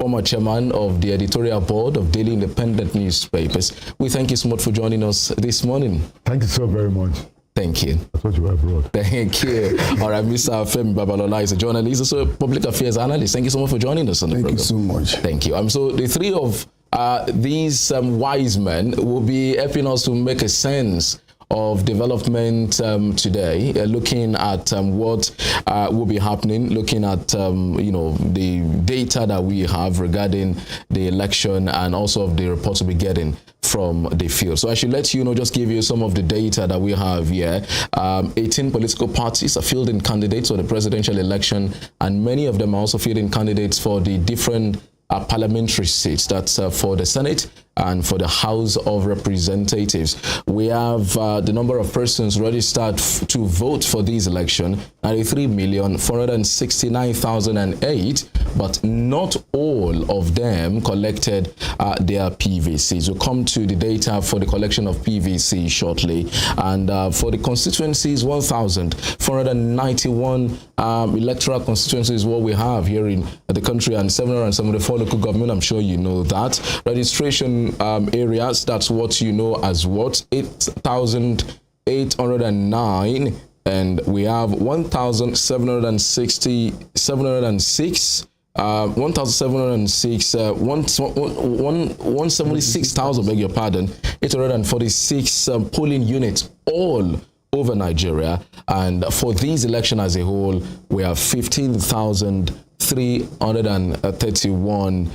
former chairman of the editorial board of Daily Independent newspapers. We thank you so much for joining us this morning. Thank you so very much. Thank you. That's what you have brought. Thank you. All right, Mr. Femi Babalola is a journalist, also a public affairs analyst. Thank you so much for joining us on the program. Thank you so much. Thank you. So the three of these wise men will be helping us to make a sense of development today, looking at what will be happening, looking at the data that we have regarding the election and also of the reports we'll be getting from the field. So I should let you know, just give you some of the data that we have here. 18 political parties are fielding candidates for the presidential election, and many of them are also fielding candidates for the different parliamentary seats. That's for the Senate and for the House of Representatives. We have the number of persons registered to vote for this election, 93,469,008, but not all of them collected their PVCs. We'll come to the data for the collection of PVC shortly. And for the constituencies, 1,491 electoral constituencies what we have here in the country, and 774 local government. I'm sure you know that. Registration areas, that's what you know as what, 8,809, and we have 176,000, beg your pardon, 846 polling units all over Nigeria. And for this election as a whole, we have 15,331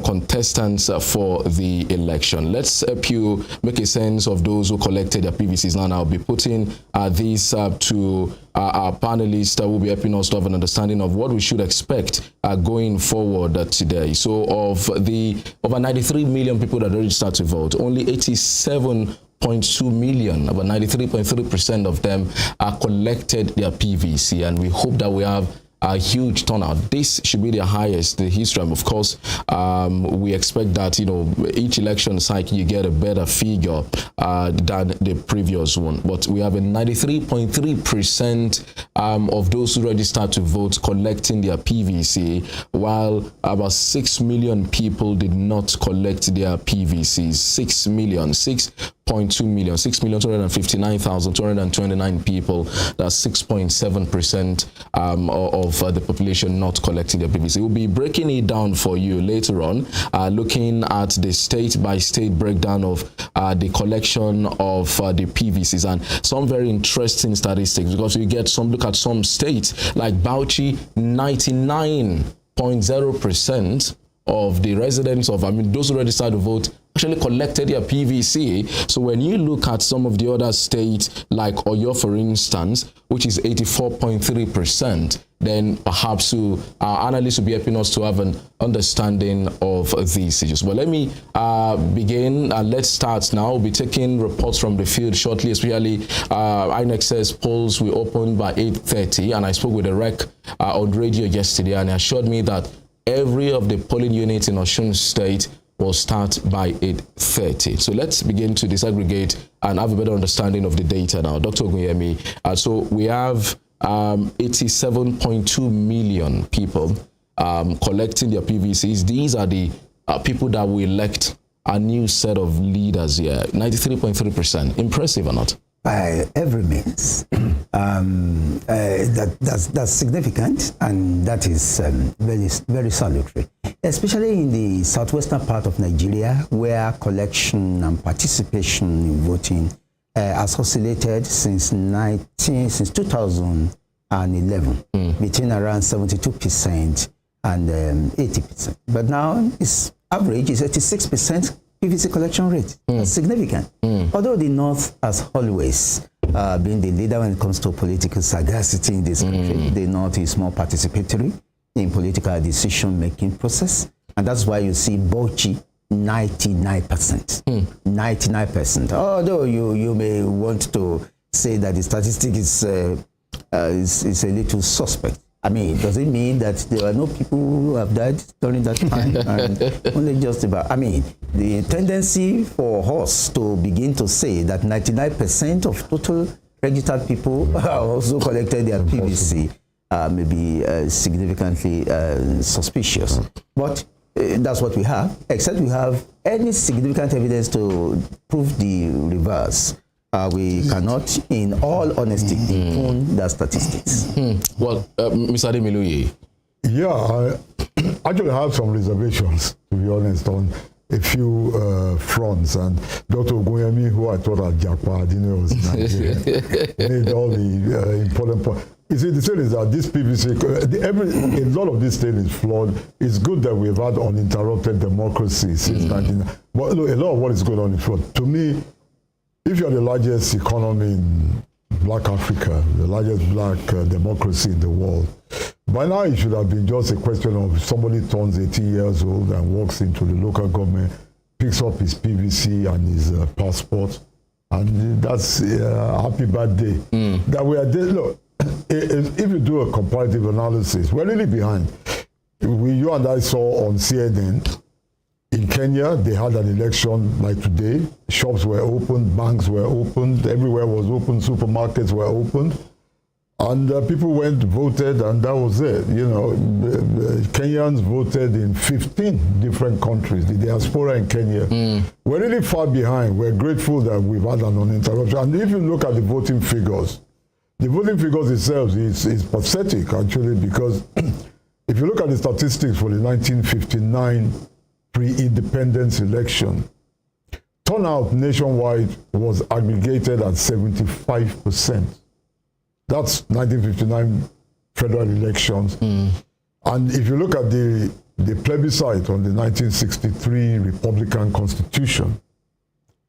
contestants for the election. Let's help you make a sense of those who collected their PVCs. Now I'll be putting these to our panelists that will be helping us to have an understanding of what we should expect going forward today. So of the over 93 million people that registered to vote, only 87.2 million, about 93.3% of them collected their PVC, and we hope that we have a huge turnout. This should be the highest in history. Of course, we expect that each election cycle you get a better figure than the previous one. But we have a 93.3% of those who registered to vote collecting their PVC, while about 6 million people did not collect their PVCs. 6,259,229 people. That's 6.7% of the population not collecting their PVC. We'll be breaking it down for you later on, looking at the state-by-state breakdown of the collection of the PVCs and some very interesting statistics, because we get some look at some states like Bauchi, 99.0% of the residents of, those who registered to vote actually collected their PVC. So when you look at some of the other states like Oyo, for instance, which is 84.3%, then perhaps our analysts will be helping us to have an understanding of these issues. But let me begin. Let's start now. We'll be taking reports from the field shortly, especially INEC says polls will open by 8:30, and I spoke with the rec on radio yesterday, and he assured me that every of the polling units in Osun State will start by 8:30. So let's begin to disaggregate and have a better understanding of the data now. Dr. Ogunyemi, so we have 87.2 million people collecting their PVCs. These are the people that will elect a new set of leaders here. 93.3%. Impressive or not? By every means. That's significant, and that is very, very salutary, especially in the southwestern part of Nigeria, where collection and participation in voting has oscillated since 2011, between around 72% and 80%. But now its average is 86% PVC collection rate. That's significant. Although the North has always been the leader when it comes to political sagacity in this country, the North is more participatory in political decision-making process. And that's why you see Bauchi 99%. 99%. Although you may want to say that the statistic is a little suspect. Does it mean that there are no people who have died during that time? And only just about. The tendency for us to begin to say that 99% of total registered people also collected their PVC maybe significantly suspicious. But that's what we have, except we have any significant evidence to prove the reverse. We cannot, in all honesty, impugn the statistics. Well, Mr. Ademiluyi. Yeah, I actually have some reservations, to be honest, on a few fronts. And Dr. Ogunyemi, who I thought at Jakpa, I didn't know was Nigerian, made all the important points. You see, the thing is that this PVC, a lot of this thing is flawed. It's good that we've had uninterrupted democracy since 1990. But look, a lot of what is going on is flawed. To me, if you're the largest economy in Black Africa, the largest black democracy in the world, by now it should have been just a question of somebody turns 18 years old and walks into the local government, picks up his PVC and his passport, and that's a happy birthday. That we are there. Look, if you do a comparative analysis, we're really behind. You and I saw on CNN, in Kenya, they had an election like today. Shops were opened, banks were opened, everywhere was open, supermarkets were opened. And people went, voted, and that was it. You know, Kenyans voted in 15 different countries, the diaspora in Kenya. We're really far behind. We're grateful that we've had an uninterrupted. And if you look at the voting figures itself is pathetic, actually, because if you look at the statistics for the 1959 pre-independence election, turnout nationwide was aggregated at 75%. That's 1959 federal elections. And if you look at the plebiscite on the 1963 Republican Constitution,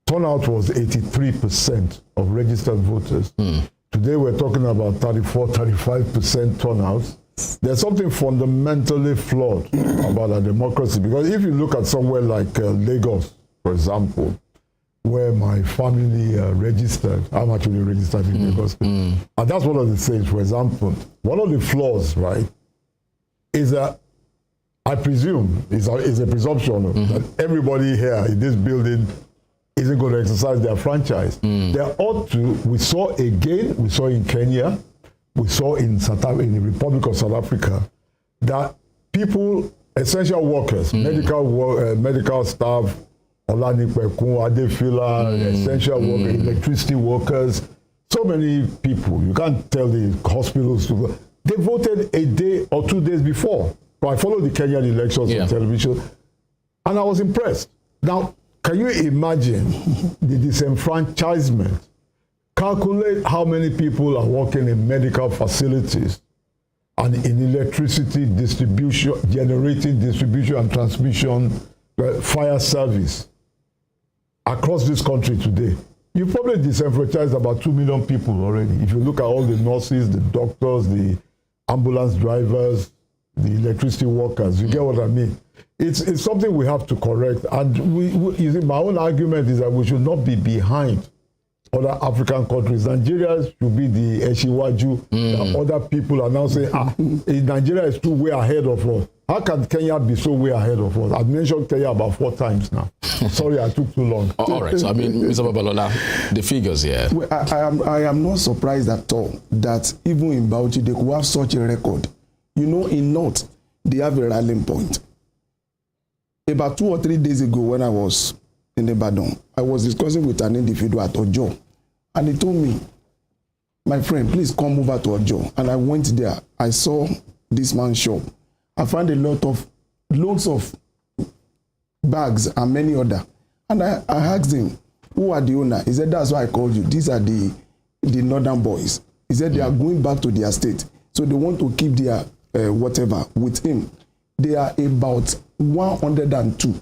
turnout was 83% of registered voters. Today we're talking about 34-35% turnout. There's something fundamentally flawed about our democracy, because if you look at somewhere like Lagos, for example, where my family registered, I'm actually registered in Lagos. And that's one of the things, for example, one of the flaws, right, is that I presume, is a presumption that everybody here in this building isn't going to exercise their franchise. There ought to, we saw in Kenya, we saw in the Republic of South Africa, that people, essential workers, medical staff, essential workers, electricity workers, so many people, you can't tell the hospitals to go. They voted a day or 2 days before. So I followed the Kenyan elections on television, and I was impressed. Now, can you imagine the disenfranchisement? Calculate how many people are working in medical facilities and in electricity distribution, generating, distribution and transmission, fire service across this country today. You probably disenfranchised about 2 million people already. If you look at all the nurses, the doctors, the ambulance drivers, the electricity workers, you get what I mean? It's something we have to correct. And you see, my own argument is that we should not be behind other African countries. Nigeria should be the Eshiwaju. That other people are now saying, Nigeria is too way ahead of us. How can Kenya be so way ahead of us? I've mentioned Kenya about 4 times now. Sorry, I took too long. All right, so I mean, Mr. Babalola, the figures here. Well, I am not surprised at all that even in Bauchi, they could have such a record. You know, in North, they have a rallying point. About 2 or 3 days ago, when I was in Ibadan, I was discussing with an individual at Ojo, and he told me, my friend, please come over to Ojo. And I went there. I saw this man's shop. I found loads of bags and many other. And I asked him, who are the owner? He said, that's why I called you. These are the northern boys. He said they are going back to their state. So they want to keep their whatever with him. They are about 102.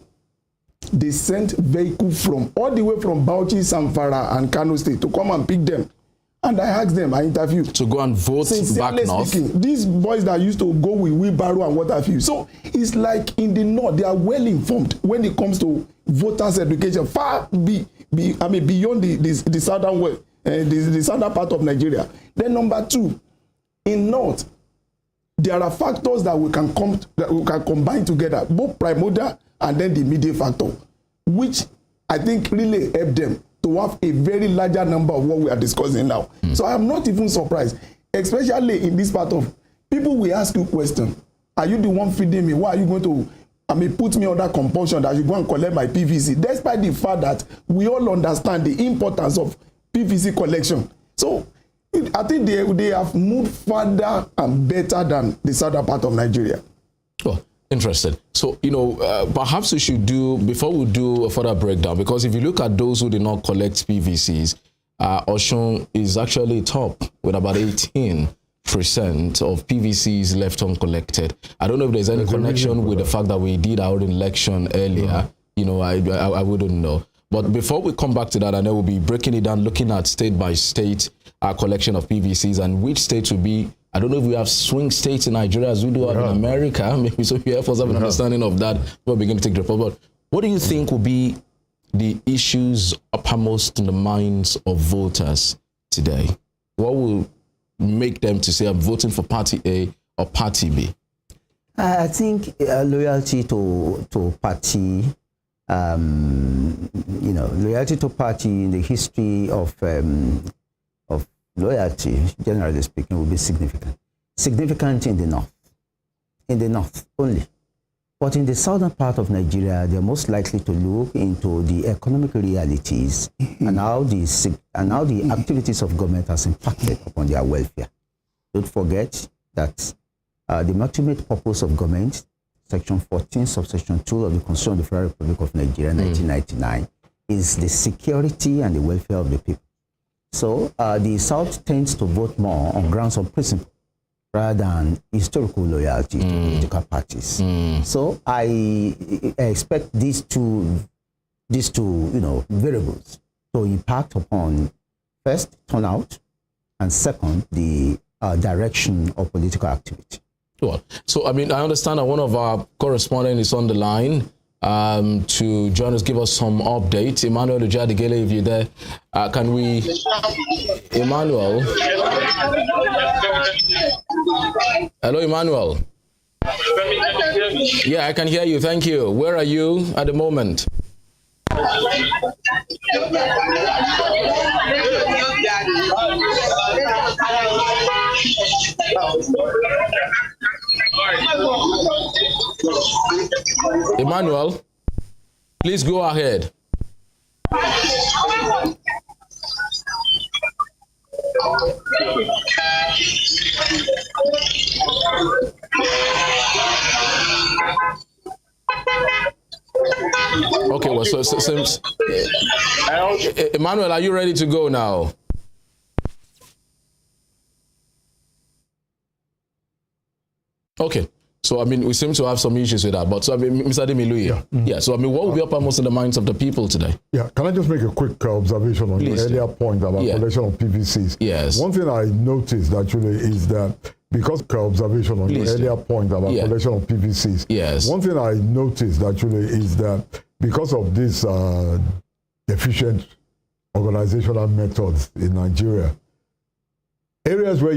They sent vehicles from all the way from Bauchi, Zamfara, and Kano State to come and pick them. And I asked them, I interviewed. To go and vote back north? Speaking, these boys that used to go with wheelbarrow and what have you. So it's like in the north, they are well informed when it comes to voters' education, beyond the southern west, the southern part of Nigeria. Then number 2, in north, there are factors that we can combine together, both primordial and then the immediate factor, which I think really help them to have a very larger number of what we are discussing now. So I am not even surprised, especially in this part of people will ask you question. Are you the one feeding me? Why are you going to, put me under compulsion that you go and collect my PVC? Despite the fact that we all understand the importance of PVC collection. So I think they have moved further and better than the southern part of Nigeria. Well, interesting. So, perhaps we should do, before we do a further breakdown, because if you look at those who did not collect PVCs, Osun is actually top with about 18% of PVCs left uncollected. I don't know if there's any connection with the fact that we did our election earlier. I wouldn't know. But before we come back to that, I know we'll be breaking it down, looking at state by state collection of PVCs and which states will be. I don't know if we have swing states in Nigeria as we do have in America. Maybe so you help us have an understanding of that before we begin to take the report. But what do you think will be the issues uppermost in the minds of voters today? What will make them to say, I'm voting for party A or party B? I think loyalty to party, loyalty to party in the history of loyalty, generally speaking, will be significant. Significant in the north only. But in the southern part of Nigeria, they're most likely to look into the economic realities and how the activities of government has impacted upon their welfare. Don't forget that the ultimate purpose of government, Section 14, subsection 2 of the Constitution of the Federal Republic of Nigeria, 1999, is the security and the welfare of the people. So the South tends to vote more on grounds of principle rather than historical loyalty to political parties. So I expect these two variables to impact upon, first, turnout, and second, the direction of political activity. Well, so I understand that one of our correspondents is on the line to join us, give us some updates. Emmanuel Ujadigele, if you're there, can we... Emmanuel? Hello, Emmanuel. Yeah, I can hear you. Thank you. Where are you at the moment? Emmanuel, please go ahead. Okay, well, so Emmanuel, are you ready to go now? Okay. So, we seem to have some issues with that. But, so, Mr. Ademiluyi, so, what will be uppermost in the minds of the people today? Yeah, can I just make a quick observation on your earlier point about collection of PVCs? Yes. One thing I noticed, actually, is that because observation on your earlier point about collection of PVCs, one thing I noticed, actually, is that because of this efficient organizational methods in Nigeria, areas where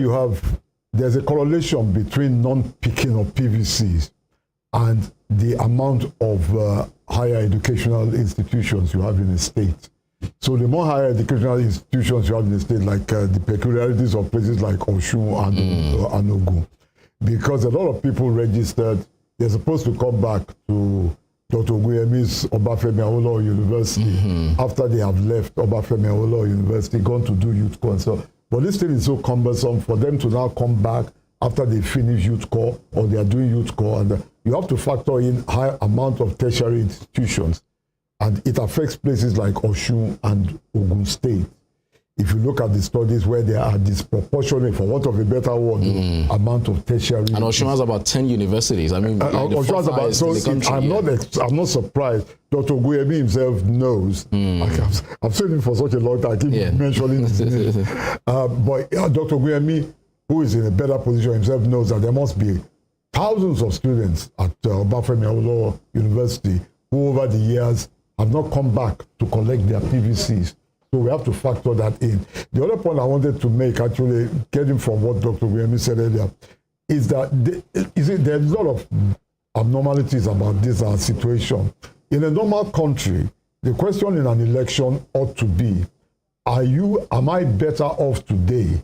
there's a correlation between non-picking of PVCs and the amount of higher educational institutions you have in a state. So the more higher educational institutions you have in a state, like the peculiarities of places like Osun and Ogun, because a lot of people registered, they're supposed to come back to Dr. Oguyemi's Obafemi Awolowo University after they have left Obafemi Awolowo University, gone to do youth corps and so. But this thing is so cumbersome for them to now come back after they finish youth corps or they are doing youth corps, and you have to factor in high amount of tertiary institutions, and it affects places like Osun and Ogun State. If you look at the studies where there are disproportionate, for want of a better word, amount of tertiary. And Osun has about 10 universities. Osun has about, so I'm not surprised. Dr. Oguyemi himself knows. I've seen him for such a long time. I keep mentioning his name. But Dr. Oguyemi, who is in a better position himself, knows that there must be thousands of students at Obafemi Awolowo University who over the years have not come back to collect their PVCs. So we have to factor that in. The other point I wanted to make, actually, getting from what Dr. Oguyemi said earlier, is that there's a lot of abnormalities about this situation. In a normal country, the question in an election ought to be, am I better off today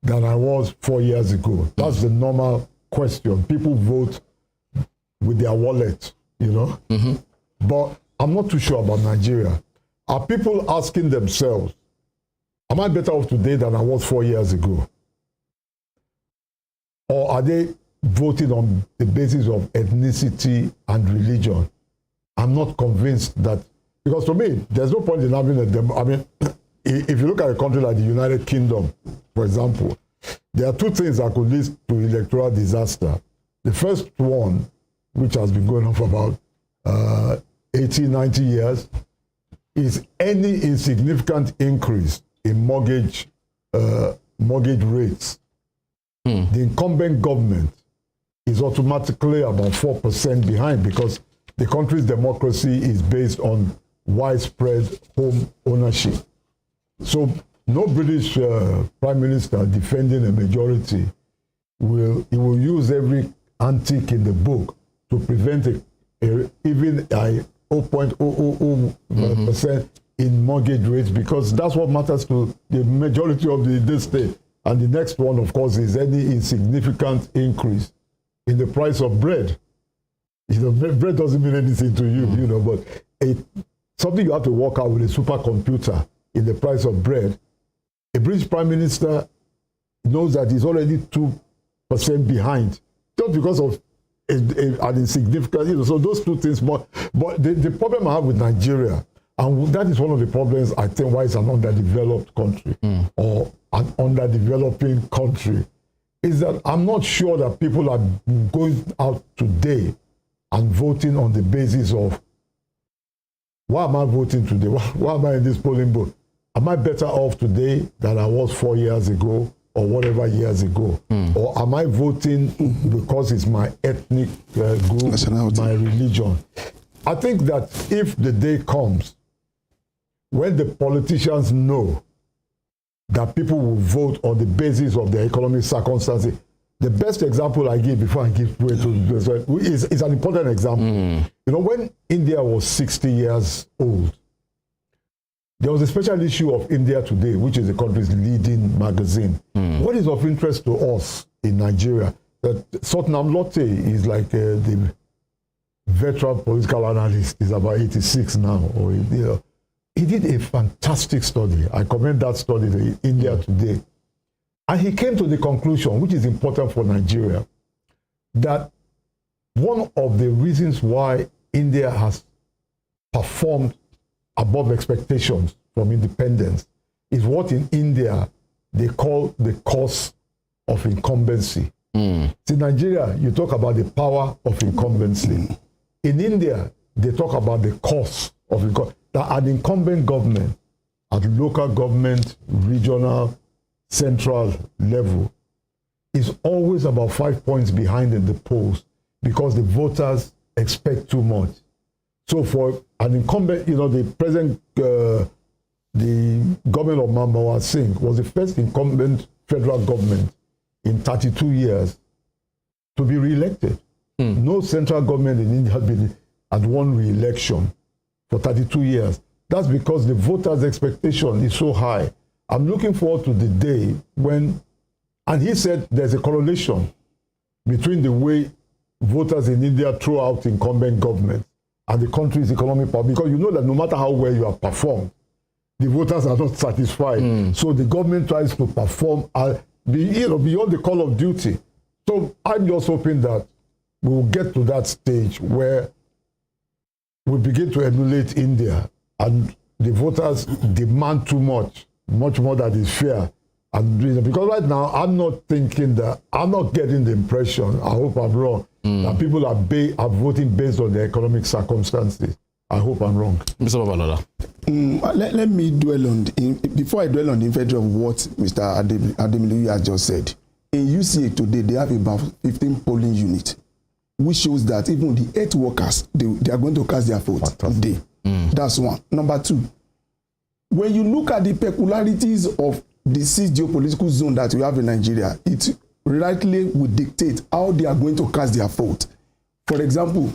than I was 4 years ago. That's the normal question. People vote with their wallet, you know. But I'm not too sure about Nigeria. Are people asking themselves, am I better off today than I was 4 years ago? Or are they voting on the basis of ethnicity and religion? I'm not convinced that, because to me, there's no point in having I mean, if you look at a country like the United Kingdom, for example, there are two things that could lead to electoral disaster. The first one, which has been going on for about 80, 90 years, is any insignificant increase in mortgage rates. The incumbent government is automatically about 4% behind, because the country's democracy is based on widespread home ownership. So no British prime minister defending a majority will use every antique in the book to prevent even a 0.000% in mortgage rates, because that's what matters to the majority of this state. And the next one, of course, is any insignificant increase in the price of bread. You know, bread doesn't mean anything to you, you know, but something you have to work out with a supercomputer in the price of bread. A British prime minister knows that he's already 2% behind, just because of an insignificant, you know, so those two things. But the problem I have with Nigeria, and that is one of the problems I think why it's an underdeveloped country or an underdeveloping country, is that I'm not sure that people are going out today and voting on the basis of, why am I voting today? Why am I in this polling booth? Am I better off today than I was 4 years ago or whatever years ago? Or am I voting because it's my ethnic group, my religion? I think that if the day comes when the politicians know that people will vote on the basis of their economic circumstances, the best example I give before I give way to this is an important example. You know, when India was 60 years old, there was a special issue of India Today, which is the country's leading magazine. What is of interest to us in Nigeria, that Sotnam Lotte is like the veteran political analyst, is about 86 now, or you know, he did a fantastic study. I commend that study to India Today. And he came to the conclusion, which is important for Nigeria, that one of the reasons why India has performed above expectations from independence is what in India they call the cost of incumbency. See, Nigeria, you talk about the power of incumbency. In India, they talk about the cost of incumbency. That an incumbent government at local government, regional, central level is always about 5 points behind in the polls, because the voters expect too much. So for an incumbent, you know, the present, the government of Manmohan Singh was the first incumbent federal government in 32 years to be re-elected. No central government in India had won re-election for 32 years. That's because the voters' expectation is so high. I'm looking forward to the day when, and he said there's a correlation between the way voters in India throw out incumbent government and the country's economic power, because you know that no matter how well you have performed, the voters are not satisfied. So the government tries to perform beyond the call of duty. So I'm just hoping that we will get to that stage where we begin to emulate India, and the voters demand too much more than is fair. And because right now, I'm not getting the impression, I hope I'm wrong, that people are voting based on their economic circumstances. I hope I'm wrong. Mr. Babalola. Let me dwell on, before I dwell on the effect of what Mr. Ademilu has just said. In UCA today, they have about 15 polling units, which shows that even the 8 workers, they are going to cast their vote today. That's one. Number two, when you look at the peculiarities of the 6 geopolitical zone that we have in Nigeria, it rightly would dictate how they are going to cast their vote. For example,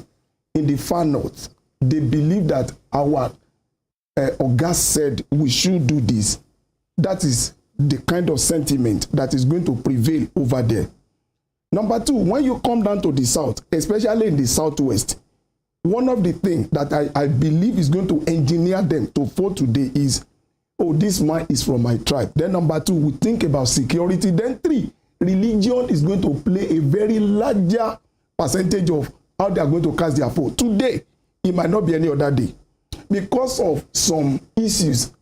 in the far north, they believe that our Oga said we should do this. That is the kind of sentiment that is going to prevail over there. Number two, when you come down to the south, especially in the southwest, one of the things that I believe is going to engineer them to vote today is, oh, this man is from my tribe. Then number two, we think about security. Then three, religion is going to play a very larger percentage of how they are going to cast their vote. Today, it might not be any other day because of some issues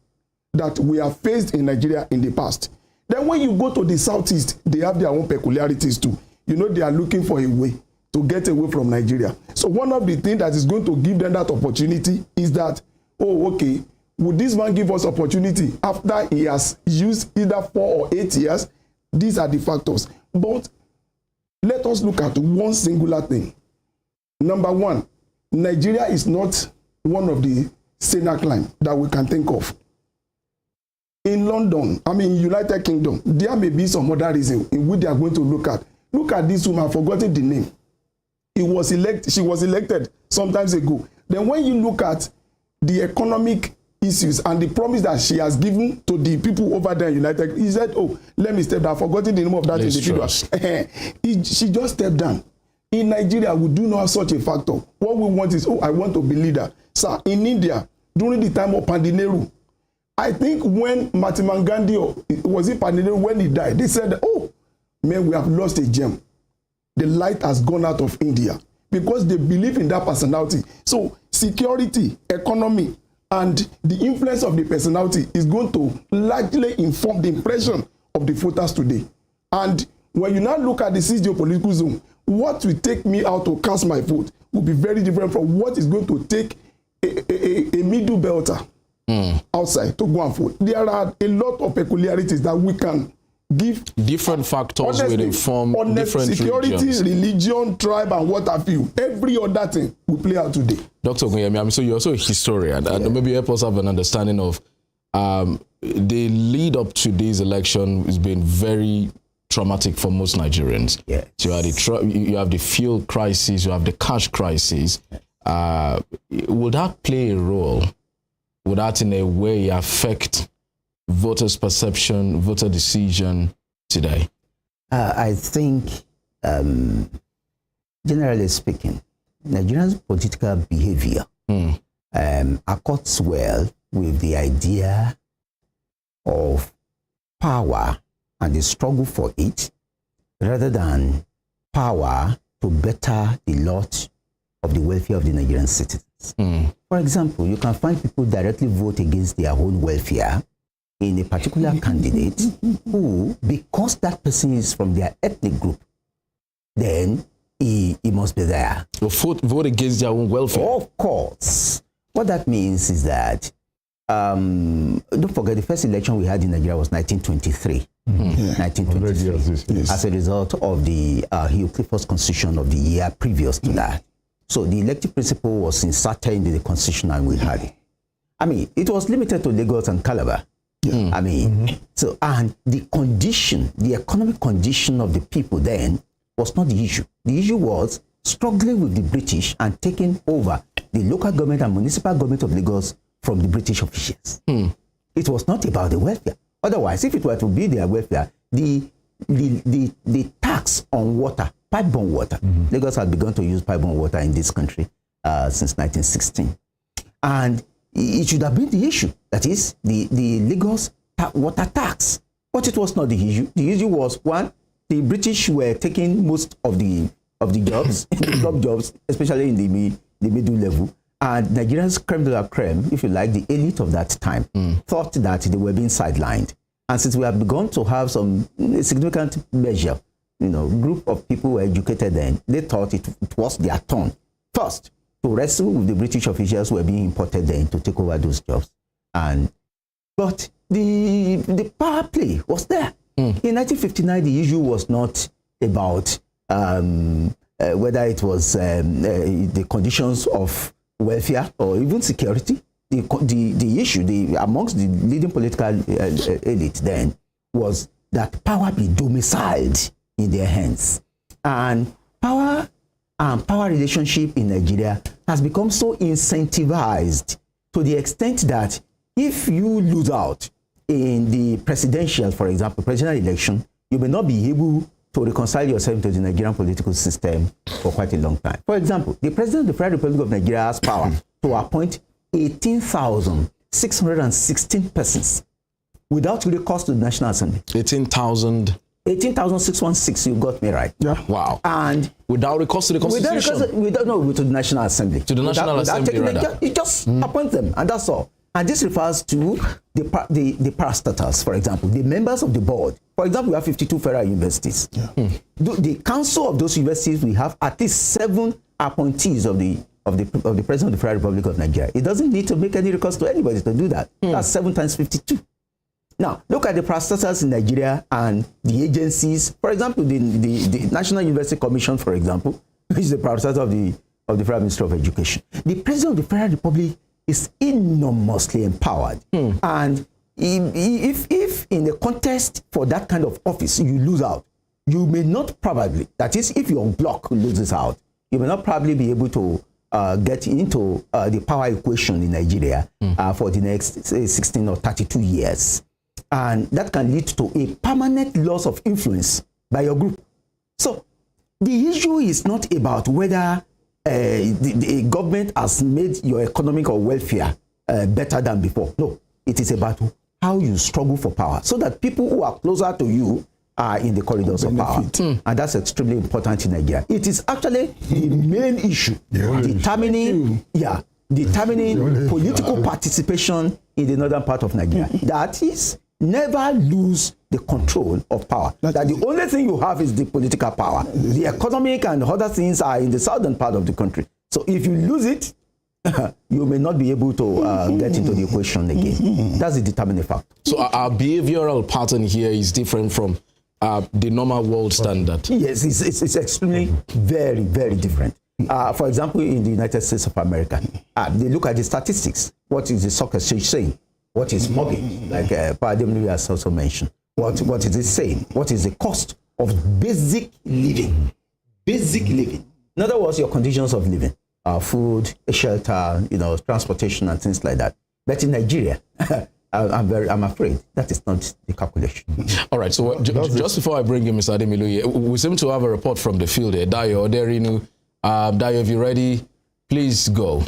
that we have faced in Nigeria in the past. Then when you go to the southeast, they have their own peculiarities too. You know, they are looking for a way to get away from Nigeria. So one of the things that is going to give them that opportunity is that, oh, okay, would this man give us opportunity after he has used either 4 or 8 years? These are the factors. But let us look at one singular thing. Number one, Nigeria is not one of the saner climes that we can think of. In London, United Kingdom, there may be some other reason in which they are going to look at. Look at this woman, I've forgotten the name. She was elected some time ago. Then when you look at the economic issues and the promise that she has given to the people over there in United, he said, oh, let me step down. I've forgotten the name of that individual. She just stepped down. In Nigeria, we do not have such a factor. What we want is, oh, I want to be leader. Sir, in India, during the time of Pandinero, I think when Mahatma Gandhi, or was it Pandinero, when he died, they said, oh, man, we have lost a gem. The light has gone out of India because they believe in that personality. So security, economy, and the influence of the personality is going to largely inform the impression of the voters today. And when you now look at the geopolitical zone, what will take me out to cast my vote will be very different from what is going to take a middle belter outside to go and vote. There are a lot of peculiarities that we can give. Different factors will inform different security, regions. Religion, tribe, and what have you. Every other thing will play out today. Dr. Ogunyemi, so you're also a historian, and maybe help us have an understanding of the lead up to this election has been very traumatic for most Nigerians. Yes. So you have the fuel crisis, you have the cash crisis. Would that play a role? Would that in a way affect voters' perception, voter decision today? I think, generally speaking, Nigerians' political behavior accords well with the idea of power and the struggle for it, rather than power to better the lot of the welfare of the Nigerian citizens. For example, you can find people directly vote against their own welfare in a particular candidate who, because that person is from their ethnic group, then he must be there. So vote against their own welfare? Of course. What that means is that, don't forget, the first election we had in Nigeria was 1923. 1923. Yes. As a result of the Hugh Clifford's constitution of the year previous to that. So the elective principle was inserted into the constitution and we had it. It was limited to Lagos and Calabar. So, and the condition, the economic condition of the people then was not the issue. The issue was struggling with the British and taking over the local government and municipal government of Lagos from the British officials. It was not about the welfare. Otherwise, if it were to be their welfare, the tax on water, pipe-borne water, Lagos had begun to use pipe-borne water in this country since 1916. And it should have been the issue, that is, the Lagos water tax. But it was not the issue. The issue was, one, the British were taking most of the jobs, the top jobs, especially in the middle level. And Nigerians, creme de la creme, if you like, the elite of that time, thought that they were being sidelined. And since we have begun to have some significant measure, group of people were educated then, they thought it was their turn first to wrestle with the British officials who were being imported then to take over those jobs. But the power play was there. In 1959, the issue was not about whether it was the conditions of welfare or even security. The issue amongst the leading political elite then was that power be domiciled in their hands. And power and power relationship in Nigeria has become so incentivized to the extent that if you lose out, in the presidential, for example, presidential election, you may not be able to reconcile yourself to the Nigerian political system for quite a long time. For example, the President of the Federal Republic of Nigeria has power to appoint 18,616 persons without recourse to the National Assembly. 18,616, you got me right. Yeah. Wow. And without recourse to the Constitution? To the National Assembly. To the National Assembly, rather. You just appoint them, and that's all. And this refers to the parastatals, for example, the members of the board. For example, we have 52 federal universities. Yeah. The council of those universities, we have at least 7 appointees of the President of the Federal Republic of Nigeria. It doesn't need to make any recourse to anybody to do that. That's 7 times 52. Now, look at the parastatals in Nigeria and the agencies. For example, the National University Commission, for example, which is the parastatal of the Federal Ministry of Education. The President of the Federal Republic is enormously empowered. And if in the contest for that kind of office you lose out, you may not probably, that is, if your bloc loses out, you may not probably be able to get into the power equation in Nigeria for the next, say, 16 or 32 years. And that can lead to a permanent loss of influence by your group. So the issue is not about whether the government has made your economic or welfare better than before. No, it is about how you struggle for power so that people who are closer to you are in the corridors of power. And that's extremely important in Nigeria. It is actually the main issue, determining political participation in the northern part of Nigeria. That is, never lose the control of power. That the only thing you have is the political power. The economic and other things are in the southern part of the country. So if you lose it, you may not be able to get into the equation again. That's the determining factor. So our behavioral pattern here is different from the normal world standard. Yes, it's extremely very, very different. For example, in the United States of America, they look at the statistics. What is the stock exchange saying? What is mortgage? Like Pademlu has also mentioned. What is it saying? What is the cost of basic living? Basic living. In other words, your conditions of living, food, shelter, transportation, and things like that. But in Nigeria, I'm afraid that is not the calculation. All right. So just before I bring you, Mr. Ademilu, we seem to have a report from the field here. Dayo Oderinu. Dayo, if you're ready, please go.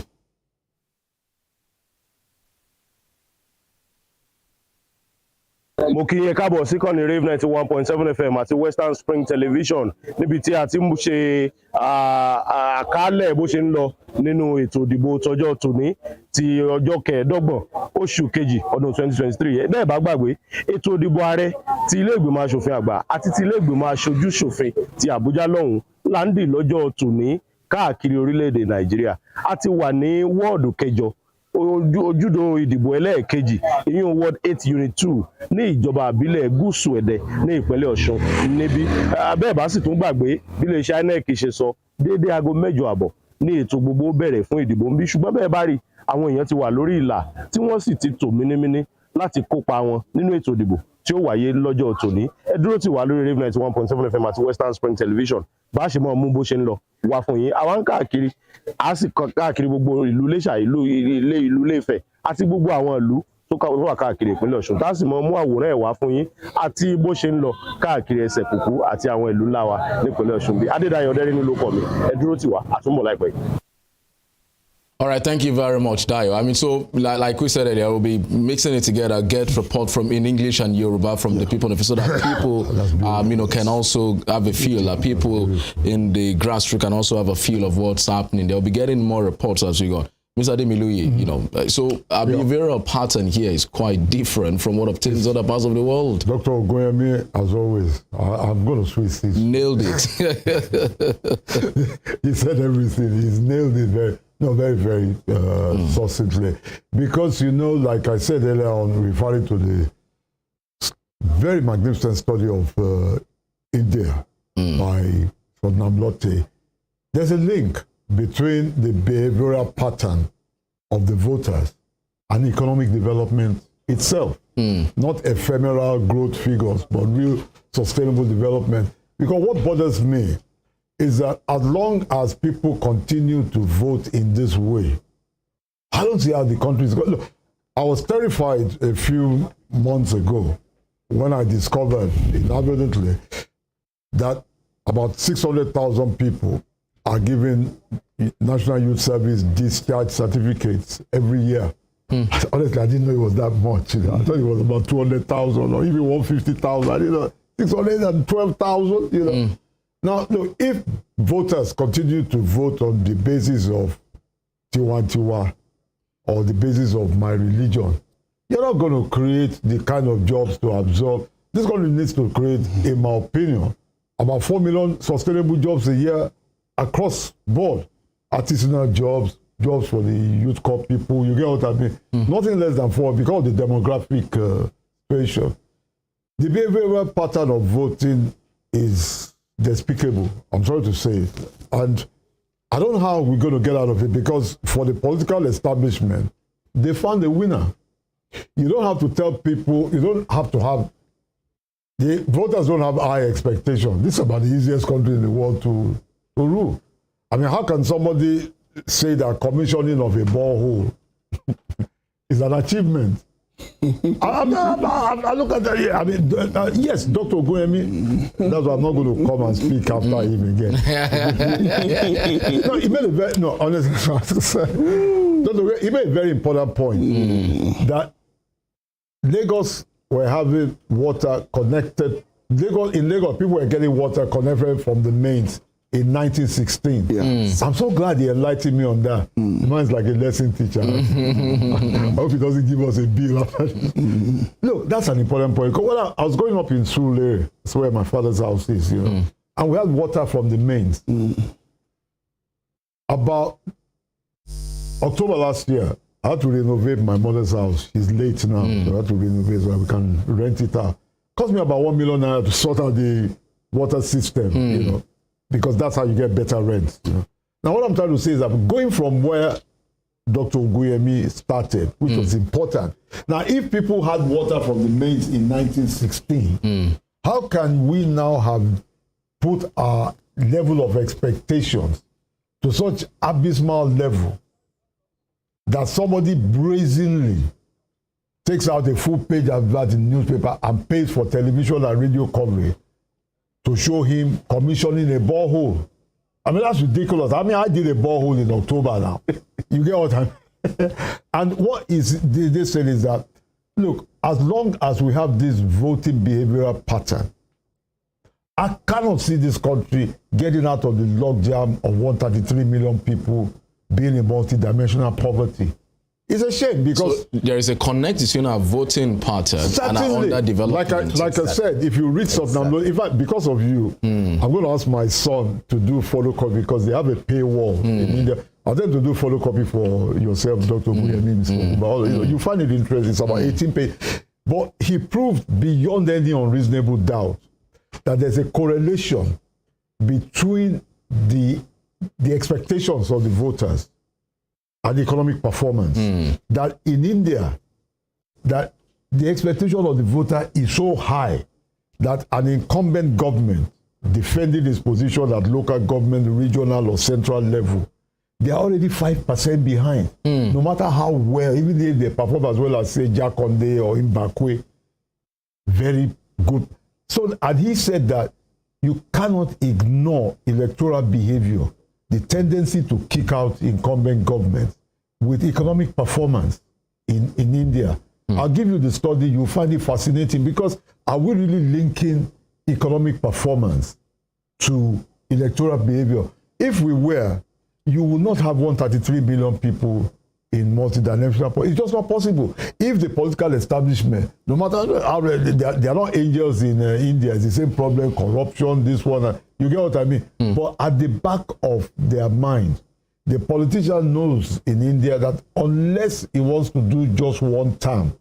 mo kí yín káàbọ̀ sí kọ́ni RAVE 91.7 FM àti Western Spring Television níbi tí a ti ń ṣe àkálẹ̀ bó ṣe ń lọ nínú ètò ìdìbò tọjọ́ tòní ti ọjọ́ kẹẹ̀ẹ́dọ́gbọ̀n oṣù kejì ọdún 2023 bẹ́ẹ̀ bá gbàgbé ètò ìdìbò ààrẹ ti ilé ìgbìmọ̀ aṣòfin àgbà àti ti ilé ìgbìmọ̀ aṣojú ṣòfin ti Àbújá lọ́hùn láǹdì lọ́jọ́ tòní káàkiri orílẹ̀-èdè Nàìjíríà a ti wà ní wọ́ọ̀dù kẹjọ ojúdó ìdìbò ẹlẹ́ẹ̀kejì ìyún ward 8 unit 2 ní ìjọba àbílẹ̀ gúúsù ẹ̀dẹ̀ ní ìpínlẹ̀ Ọ̀ṣun níbí bẹ́ẹ̀ bá sì tún gbàgbé bí iléeṣẹ́ INEC ṣe sọ déédé aago 8:30 ní ètò gbogbo bẹ̀rẹ̀ fún ìdìbò ń bí ṣùgbọ́n bẹ́ẹ̀ bá rí àwọn èèyàn ti wà lórí ìlà tí wọ́n sì ti tò mínímíní láti kópa wọn nínú ètò ìdìbò tí ó wáyé lọ́jọ́ tòní ẹ dúró tì wá lórí RAVE 91.7 FM àti Western Spring Television bá ṣe mọ́ mú bó ṣe ń lọ wá fún yín àwọn káàkiri a sì káàkiri gbogbo ìlú Iléṣà ìlú Ilé-Ifẹ̀ àti gbogbo àwọn ìlú tó wà káàkiri ìpínlẹ̀ Ọ̀ṣun tá sì mọ́ mú àwòrán ẹ̀ wá fún yín àti bó ṣe ń lọ káàkiri ẹsẹ̀ kùkú àti àwọn ìlú ńlá wa nípínlẹ̀ Ọ̀ṣun bí Adédayọ̀ Ọdẹ́rìnú ló kọ mi ẹ dúró tì wá àtúnbọ̀ láìpẹ́ yìí. All right, thank you very much, Dayo. I mean, so like we said earlier, we'll be mixing it together, get report from in English and Yoruba from the people, so that people, can also have a feel. That people in the grassroots can also have a feel of what's happening. They'll be getting more reports as we go. Mr. Ademilu, so our behavioral pattern here is quite different from what obtains other parts of the world. Dr. Ogoyemi, as always, I'm going to switch this. Nailed it. He said everything. He's nailed it very, very succinctly. Because, like I said earlier on, referring to the very magnificent study of India by Namlote, there's a link between the behavioral pattern of the voters and economic development itself. Not ephemeral growth figures, but real sustainable development. Because what bothers me is that as long as people continue to vote in this way, I don't see how the country is going. Look, I was terrified a few months ago when I discovered inadvertently that about 600,000 people are given National Youth Service discharge certificates every year. Honestly, I didn't know it was that much. I thought it was about 200,000 or even 150,000. 612,000. Now, look, if voters continue to vote on the basis of Tiwantiwa or the basis of my religion, you're not going to create the kind of jobs to absorb. This country needs to create, in my opinion, about 4 million sustainable jobs a year across board. Artisanal jobs, jobs for the youth corps people, you get what I mean? Nothing less than 4 because of the demographic situation. The behavioral pattern of voting is despicable, I'm sorry to say it. And I don't know how we're going to get out of it because for the political establishment, they found a winner. You don't have to tell people, you don't have to have, the voters don't have high expectations. This is about the easiest country in the world to rule. I mean, how can somebody say that commissioning of a borehole is an achievement? I look at that. I mean, yes, Dr. Ogunyemi, that's why I'm not going to come and speak after him again. No, he made a very, no, honestly, he made a very important point that Lagos were having water connected. In Lagos, people were getting water connected from the mains in 1916. Yeah. I'm so glad he enlightened me on that. Mine's like a lesson teacher. I hope he doesn't give us a bill. Look, that's an important point. Because when I was growing up in Surulere, that's where my father's house is, and we had water from the mains. About October last year, I had to renovate my mother's house. She's late now, so I had to renovate so we can rent it out. Cost me about 1 million naira to sort out the water system, because that's how you get better rent. Now, what I'm trying to say is that going from where Dr. Ogunyemi started, which was important. Now, if people had water from the mains in 1916, how can we now have put our level of expectations to such abysmal level that somebody brazenly takes out a full page advert in the newspaper and pays for television and radio coverage to show him commissioning a borehole? I mean, that's ridiculous. I mean, I did a borehole in October now. You get what I mean? And what is they said is that, look, as long as we have this voting behavioral pattern, I cannot see this country getting out of the logjam of 133 million people being in multidimensional poverty. It's a shame because... So there is a connect between our voting pattern and our underdevelopment. Like I said, if you read something, in fact, because of you, I'm going to ask my son to do photocopy because they have a paywall in India. I'll tell them to do photocopy for yourself, Dr. Ogunyemi. You find it interesting. It's about 18 pages. But he proved beyond any unreasonable doubt that there's a correlation between the expectations of the voters and economic performance. That in India, that the expectation of the voter is so high that an incumbent government defending its position at local government, regional or central level, they are already 5% behind. No matter how well, even if they perform as well as, say, Jakonde or Mbakwe, very good. So, and he said that you cannot ignore electoral behavior, the tendency to kick out incumbent government with economic performance in India. I'll give you the study, you'll find it fascinating because are we really linking economic performance to electoral behavior? If we were, you would not have 133 million people in multidimensional. It's just not possible. If the political establishment, no matter how they are not angels in India, it's the same problem, corruption, this one, you get what I mean? But at the back of their mind, the politician knows in India that unless he wants to do just one term,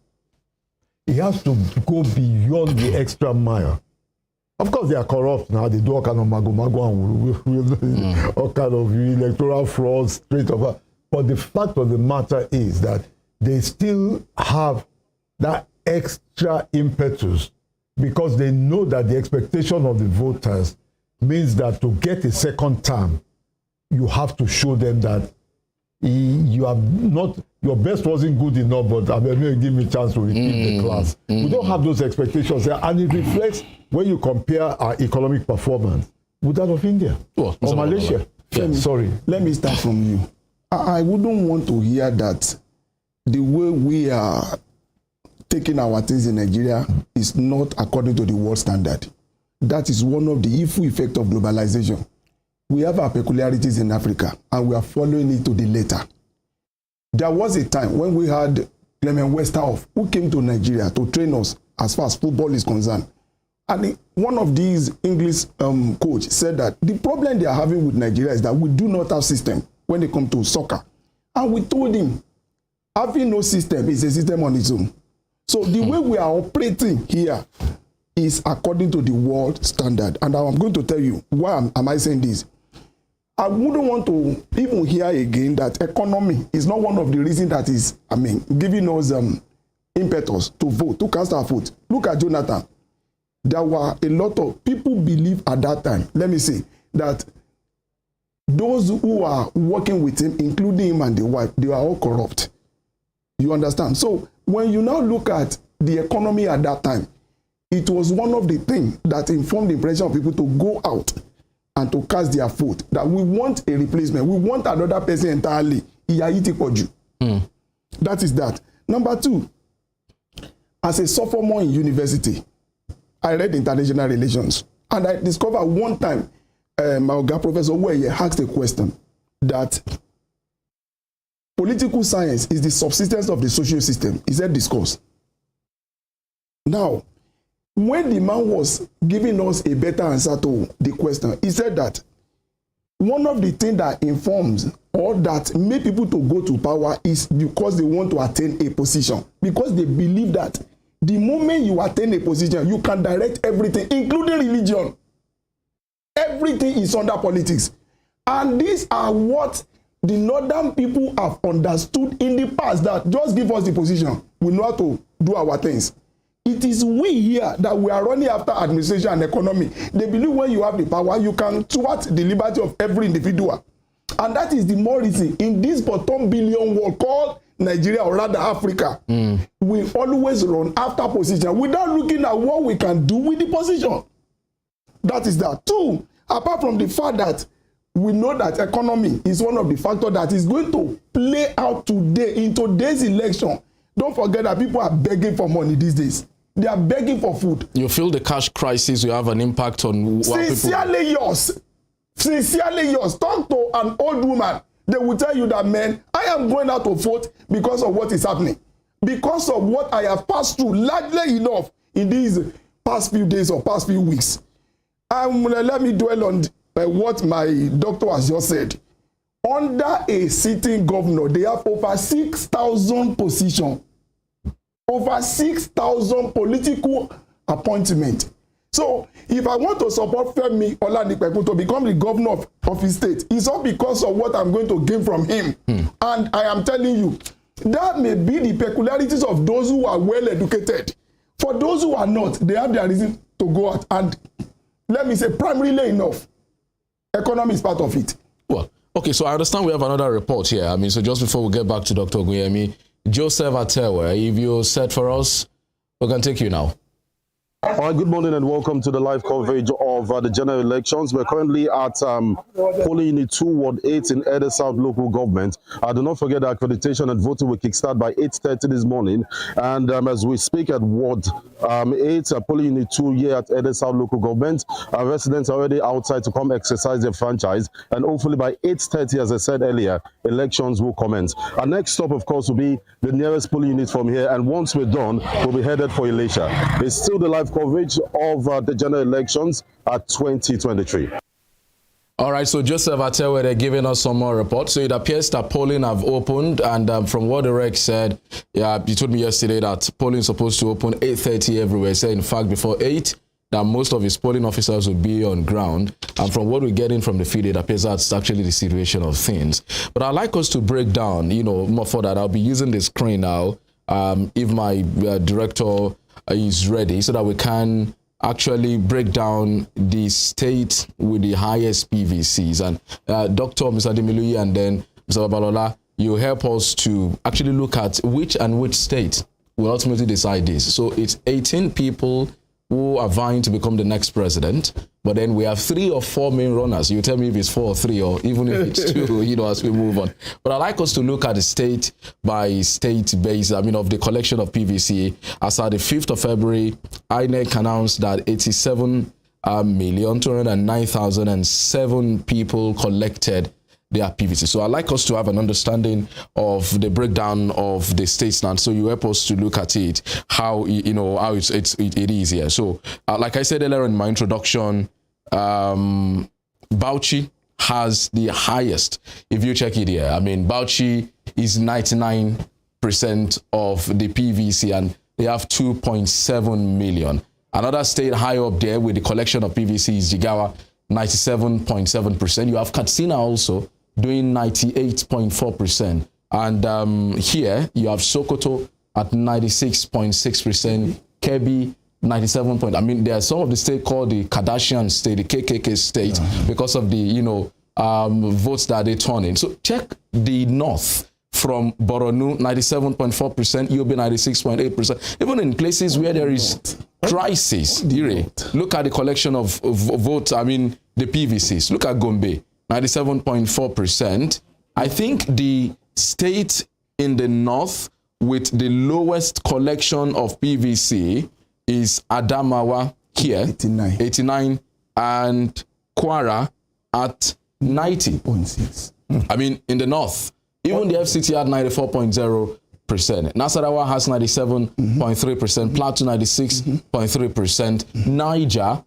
he has to go beyond the extra mile. Of course, they are corrupt now. They do all kind of mago and all kind of electoral fraud, straight over. But the fact of the matter is that they still have that extra impetus because they know that the expectation of the voters means that to get a second term, you have to show them that you are not, your best wasn't good enough, but I mean, give me a chance to repeat the class. We don't have those expectations there, and it reflects when you compare our economic performance with that of India or Malaysia. Yeah. Sorry. Let me start from you. I wouldn't want to hear that the way we are taking our things in Nigeria is not according to the world standard. That is one of the evil effects of globalization. We have our peculiarities in Africa, and we are following it to the letter. There was a time when we had Clement Westerhoff, who came to Nigeria to train us as far as football is concerned. And one of these English coach said that the problem they are having with Nigeria is that we do not have system when it comes to soccer. And we told him, having no system is a system on its own. So the way we are operating here is according to the world standard. And I'm going to tell you, why am I saying this? I wouldn't want to even hear again that economy is not one of the reasons that is, giving us impetus to vote, to cast our vote. Look at Jonathan. There were a lot of people believe at that time, let me say, that those who are working with him, including him and the wife, they are all corrupt. You understand? So when you now look at the economy at that time, it was one of the things that informed the impression of people to go out and to cast their vote, that we want a replacement. We want another person entirely. That is that. Number two, as a sophomore in university, I read international relations, and I discovered one time my Oga Professor Weye asked a question that political science is the subsistence of the social system. He said discourse. Now, when the man was giving us a better answer to the question, he said that one of the things that informs or that make people to go to power is because they want to attain a position, because they believe that the moment you attain a position, you can direct everything, including religion. Everything is under politics. And these are what the northern people have understood in the past, that just give us the position, we know how to do our things. It is we here that we are running after administration and economy. They believe when you have the power, you can thwart the liberty of every individual. And that is the more reason in this bottom billion world called Nigeria, or rather Africa, we always run after position without looking at what we can do with the position. That is that. Two, apart from the fact that we know that economy is one of the factors that is going to play out today in today's election. Don't forget that people are begging for money these days. They are begging for food. You feel the cash crisis will have an impact on sincerely yours. Sincerely yours. Talk to an old woman. They will tell you that, man, I am going out to vote because of what is happening. Because of what I have passed through largely enough in these past few days or past few weeks. Let me dwell on what my doctor has just said. Under a sitting governor, they have over 6,000 positions. Over 6,000 political appointments. So, if I want to support Femi Olanipepu to become the governor of his state, it's all because of what I'm going to gain from him. And I am telling you, that may be the peculiarities of those who are well educated. For those who are not, they have their reason to go out. And let me say, primarily enough, economy is part of it. Well, okay, so I understand we have another report here. So just before we get back to Dr. Oguyemi, Joseph Atewe, if you're set for us, we can take you now. All right, good morning and welcome to the live coverage of the general elections. We're currently at polling unit 2, Ward 8 in Ede South local government. Do not forget that accreditation and voting will kickstart by 8:30 this morning. And as we speak at Ward 8, polling unit 2 here at Ede South local government, residents are already outside to come exercise their franchise. And hopefully by 8:30, as I said earlier, elections will commence. Our next stop, of course, will be the nearest polling unit from here. And once we're done, we'll be headed for Elisha. It's still the live coverage of the general elections at 2023. All right, so Joseph Atewe, they're giving us some more reports. So it appears that polling have opened, and from what the rec said, you told me yesterday that polling is supposed to open 8:30 everywhere. So in fact, before 8, that most of his polling officers will be on ground. And from what we're getting from the feed, it appears that's actually the situation of things. But I'd like us to break down, more for that. I'll be using the screen now, if my director is ready, so that we can actually break down the state with the highest PVCs. And Dr. Mr. Demiluyi and then Mr. Babalola, you help us to actually look at which state will ultimately decide this. So it's 18 people who are vying to become the next president, but then we have 3 or 4 main runners. You tell me if it's 4 or 3, or even if it's 2, as we move on. But I'd like us to look at the state by state basis, of the collection of PVC. As at the 5th of February, INEC announced that 87,209,007 people collected their PVC. So I'd like us to have an understanding of the breakdown of the states now. So you help us to look at it, how how it is here. So like I said earlier in my introduction, Bauchi has the highest. If you check it here, Bauchi is 99% of the PVC, and they have 2.7 million. Another state high up there with the collection of PVC is Jigawa, 97.7%. You have Katsina also doing 98.4%. And here you have Sokoto at 96.6%, Kebbi 97. There are some of the states called the Kardashian state, the KKK state, because of the votes that they turn in. So check the north. From Borno, 97.4%, Yobe 96.8%. Even in places where there is crisis, look at the collection of votes, the PVCs. Look at Gombe, 97.4%. I think the state in the north with the lowest collection of PVC is Adamawa here, 89, and Kwara at 90.6. In the north. Even the FCT had 94.0%. Nasarawa has 97.3%. Plateau 96.3%. Niger,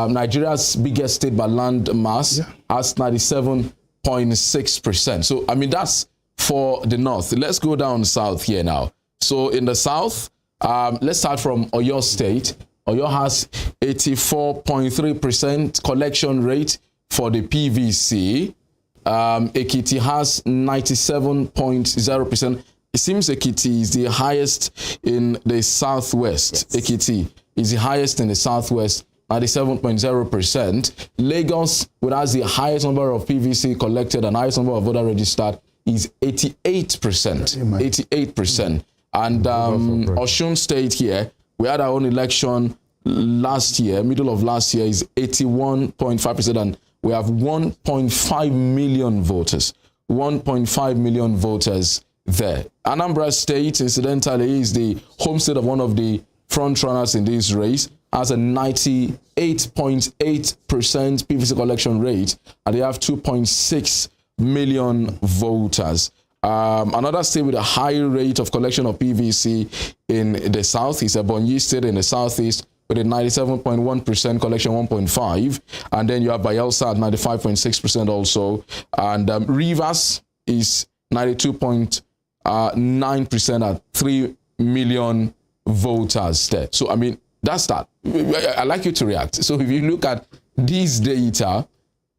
Nigeria's biggest state by land mass, has 97.6%. So, that's for the north. Let's go down south here now. So, in the south, let's start from Oyo State. Oyo has 84.3% collection rate for the PVC. Ekiti has 97.0%. It seems Ekiti is the highest in the southwest. Yes. Ekiti is the highest in the southwest, 97.0%. Lagos, which has the highest number of PVC collected and highest number of voter registered, is 88%. 88%. And Osun State here, we had our own election last year, middle of last year, is 81.5%, and we have 1.5 million voters. 1.5 million voters there. Anambra State, incidentally, is the home state of one of the front runners in this race, has a 98.8% PVC collection rate, and they have 2.6 million voters. Another state with a high rate of collection of PVC in the south is Ebonyi State in the southeast, with a 97.1% collection, 1.5. And then you have Bayelsa at 95.6% also. And Rivers is 92.9% at 3 million voters there. So, that's that. I'd like you to react. So if you look at these data,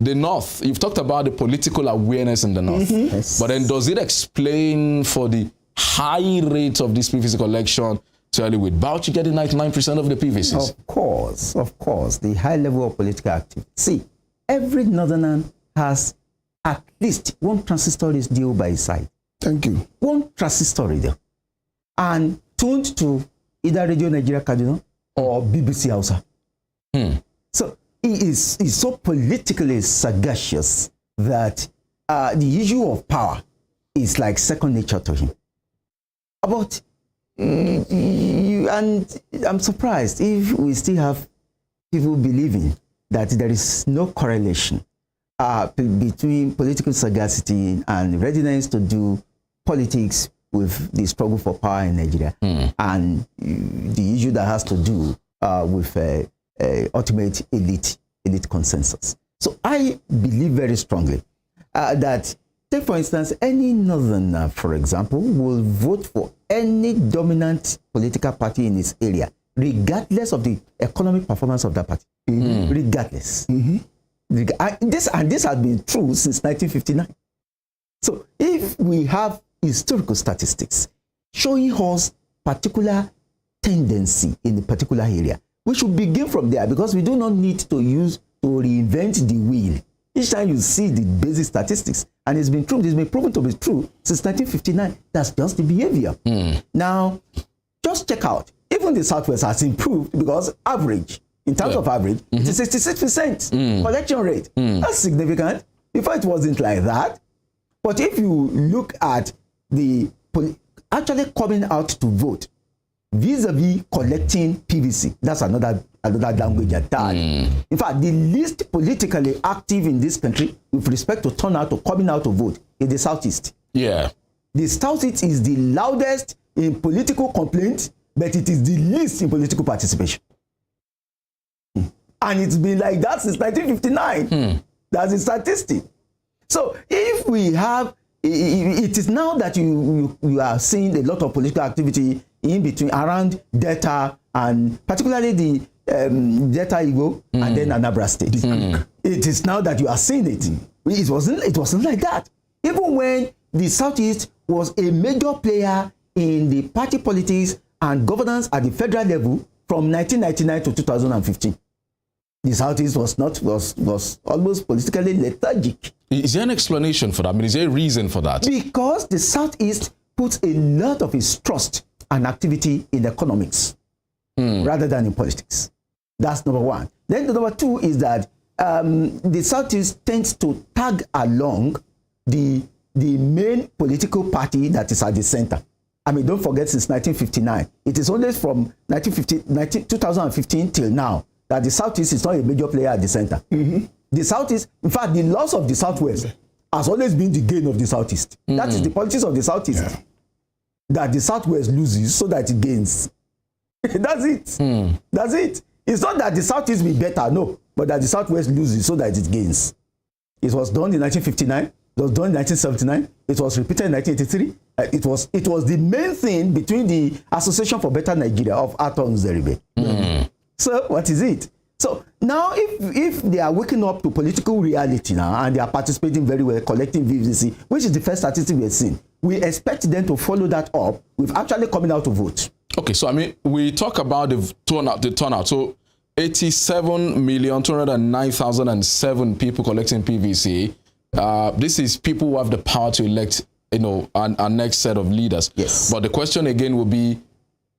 the North, you've talked about the political awareness in the North. Yes. But then does it explain for the high rate of this PVC collection, with Bauchi getting 99% of the PVCs? Of course, the high level of political activity. See, every northerner has at least one transistor deal by his side. Thank you. One transistor deal. And tuned to either Radio Nigeria Kaduna or BBC Hausa. So he is so politically sagacious that the issue of power is like second nature to him. But and I'm surprised if we still have people believing that there is no correlation between political sagacity and readiness to do politics with the struggle for power in Nigeria and the issue that has to do with ultimate elite consensus. So I believe very strongly that, take for instance, any northerner, for example, will vote for any dominant political party in its area, regardless of the economic performance of that party. Regardless. This has been true since 1959. So if we have historical statistics showing us particular tendency in a particular area, we should begin from there, because we do not need to reinvent the wheel. Each time you see the basic statistics and it's been true. It's been proven to be true since 1959. That's just the behavior. Now, just check out. Even the Southwest has improved because average, in terms of average, it's 66% collection rate. That's significant. Before it wasn't like that. But if you look at the actually coming out to vote vis-a-vis collecting PVC, that's another language entirely. In fact, the least politically active in this country with respect to turnout or coming out to vote is the Southeast. Yeah. The Southeast is the loudest in political complaints, but it is the least in political participation. And it's been like that since 1959. That's the statistic. So if we have, it is now that you are seeing a lot of political activity in between, around Delta, and particularly the Delta Igbo and then Anambra State. It is now that you are seeing it. It wasn't like that. Even when the Southeast was a major player in the party politics and governance at the federal level from 1999 to 2015. The Southeast was almost politically lethargic. Is there an explanation for that? I mean, is there a reason for that? Because the Southeast puts a lot of its trust and activity in economics rather than in politics. That's number one. Then the number two is that the Southeast tends to tag along the main political party that is at the center. I mean, don't forget, since 1959, it is only from 2015 till now that the Southeast is not a major player at the center. The Southeast, in fact, the loss of the Southwest has always been the gain of the Southeast. That is the politics of the Southeast. Yeah. That the Southwest loses so that it gains. That's it. That's it. It's not that the Southeast will be better, no, but that the Southwest loses so that it gains. It was done in 1959. It was done in 1979. It was repeated in 1983. It was the main thing between the Association for Better Nigeria of Arthur Nzeribe. So what is it? So now if they are waking up to political reality now and they are participating very well, collecting VVC, which is the first statistic we have seen, we expect them to follow that up with actually coming out to vote. Okay, so I mean, we talk about the turnout. So 87,209,007 people collecting PVC. This is people who have the power to elect, our next set of leaders. Yes. But the question again will be,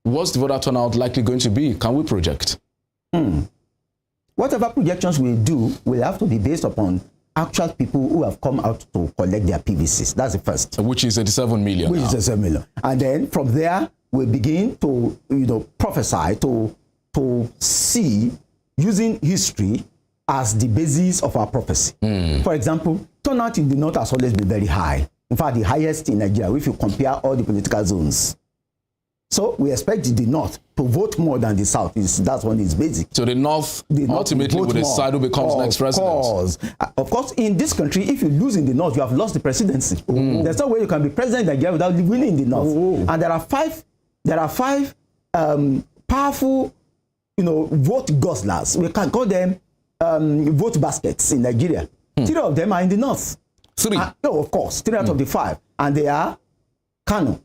what's the voter turnout likely going to be? Can we project? Whatever projections we do will have to be based upon actual people who have come out to collect their PVCs. That's the first. Which is 87 million. Which is 87 million. And then from there, we begin to, prophesy, to see, using history as the basis of our prophecy. For example, turnout in the North has always been very high. In fact, the highest in Nigeria, if you compare all the political zones. So we expect the North to vote more than the South. That's one is basic. So the North ultimately will decide who becomes next president. Of course, in this country, if you lose in the North, you have lost the presidency. There's no way you can be president in Nigeria without winning in the North. And there are five powerful, vote guzzlers. We can call them vote baskets in Nigeria. 3 of them are in the North. 3? No, of course, 3 out of the 5. And they are Kano,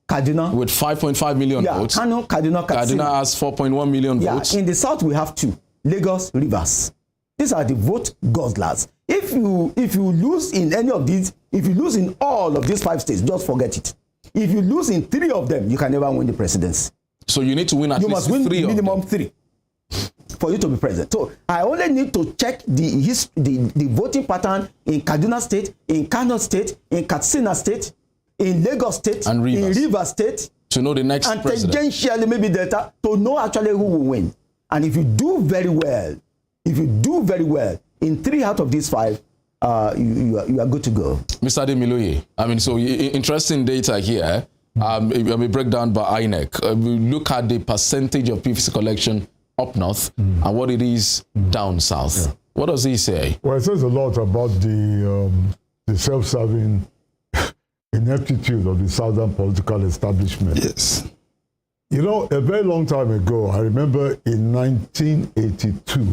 Kaduna. With 5.5 million votes. Kano, Kaduna, Katsina. Kaduna has 4.1 million votes. In the South, we have 2. Lagos, Rivers. These are the vote guzzlers. If you lose in any of these, if you lose in all of these 5 states, just forget it. If you lose in 3 of them, you can never win the presidency. So you need to win at least 3 of them. You must win minimum 3 for you to be president. So I only need to check the voting pattern in Kaduna State, in Kano State, in Katsina State, in Lagos State, and in Rivers State, to know the next president. And tangentially maybe Delta, to know actually who will win. And if you do very well, in 3 out of these 5, you are good to go. Mr. Ademiloye, I mean, so interesting data here. We break down by INEC. We look at the percentage of PVC collection up north and what it is down south. Yeah. What does he say? Well, it says a lot about the self-serving ineptitude of the southern political establishment. Yes. A very long time ago, I remember in 1982,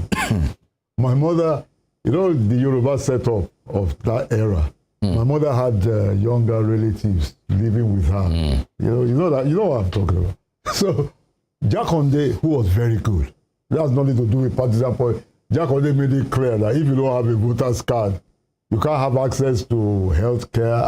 my mother, the Yoruba setup of that era, my mother had younger relatives living with her. You know what I'm talking about. So Jack Onde, who was very good, that has nothing to do with partisan point. Jack Onde made it clear that if you don't have a voter's card, you can't have access to healthcare,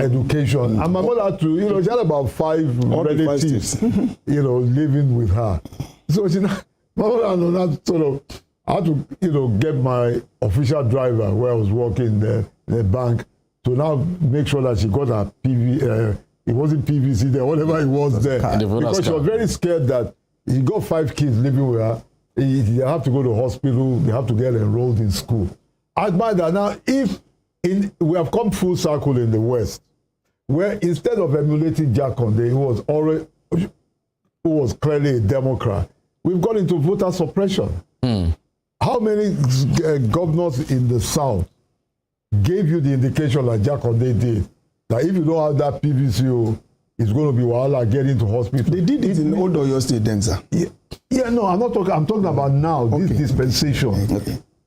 education. And my mother too, you know, she had about 5 relatives, you know, living with her. So she, my mother not sort of, I had to, you know, get my official driver where I was working in the bank to now make sure that she got her it wasn't PVC there, whatever it was there. Because she was very scared that she got 5 kids living with her. They have to go to hospital, they have to get enrolled in school. I admire that. Now, we have come full circle in the West, where instead of emulating Jack Condé, who was clearly a Democrat, we've gone into voter suppression. How many governors in the South gave you the indication like Jack Condé did, that if you don't have that PVCO, it's going to be wahala getting to hospital? They did it in Old Oyo State then, sir. Yeah, no, I'm not talking. I'm talking about now, this dispensation,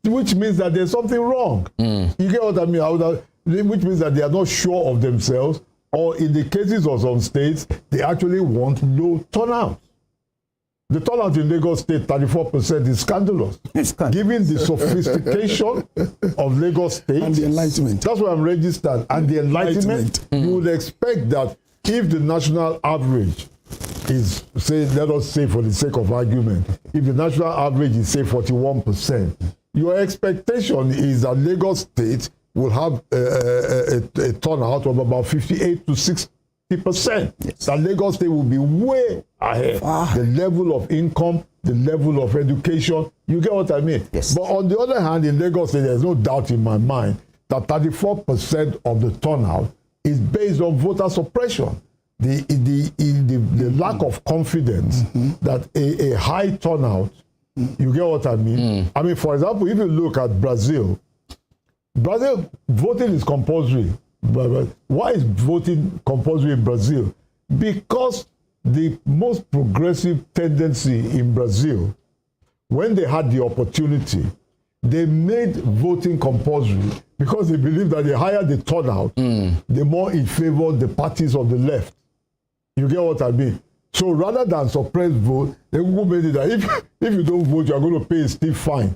which means that there's something wrong. You get what I mean? Which means that they are not sure of themselves, or in the cases of some states, they actually want low turnout. The turnout in Lagos State, 34%, is scandalous. Given the sophistication of Lagos State. And the enlightenment. That's why I'm registered. And the enlightenment, you would expect that if the national average is, say, let us say for the sake of argument, if the national average is, say, 41%, your expectation is that Lagos State will have a turnout of about 58 to 60%. Yes. That Lagos State will be way ahead. The level of income, the level of education, you get what I mean? Yes. But on the other hand, in Lagos State, there's no doubt in my mind that 34% of the turnout is based on voter suppression. The lack of confidence that a high turnout, you get what I mean? I mean, for example, if you look at Brazil, voting is compulsory. But why is voting compulsory in Brazil? Because the most progressive tendency in Brazil, when they had the opportunity, they made voting compulsory because they believe that the higher the turnout, the more it favored the parties of the left. You get what I mean? So rather than suppress vote, they will made it that if you don't vote, you are going to pay a stiff fine.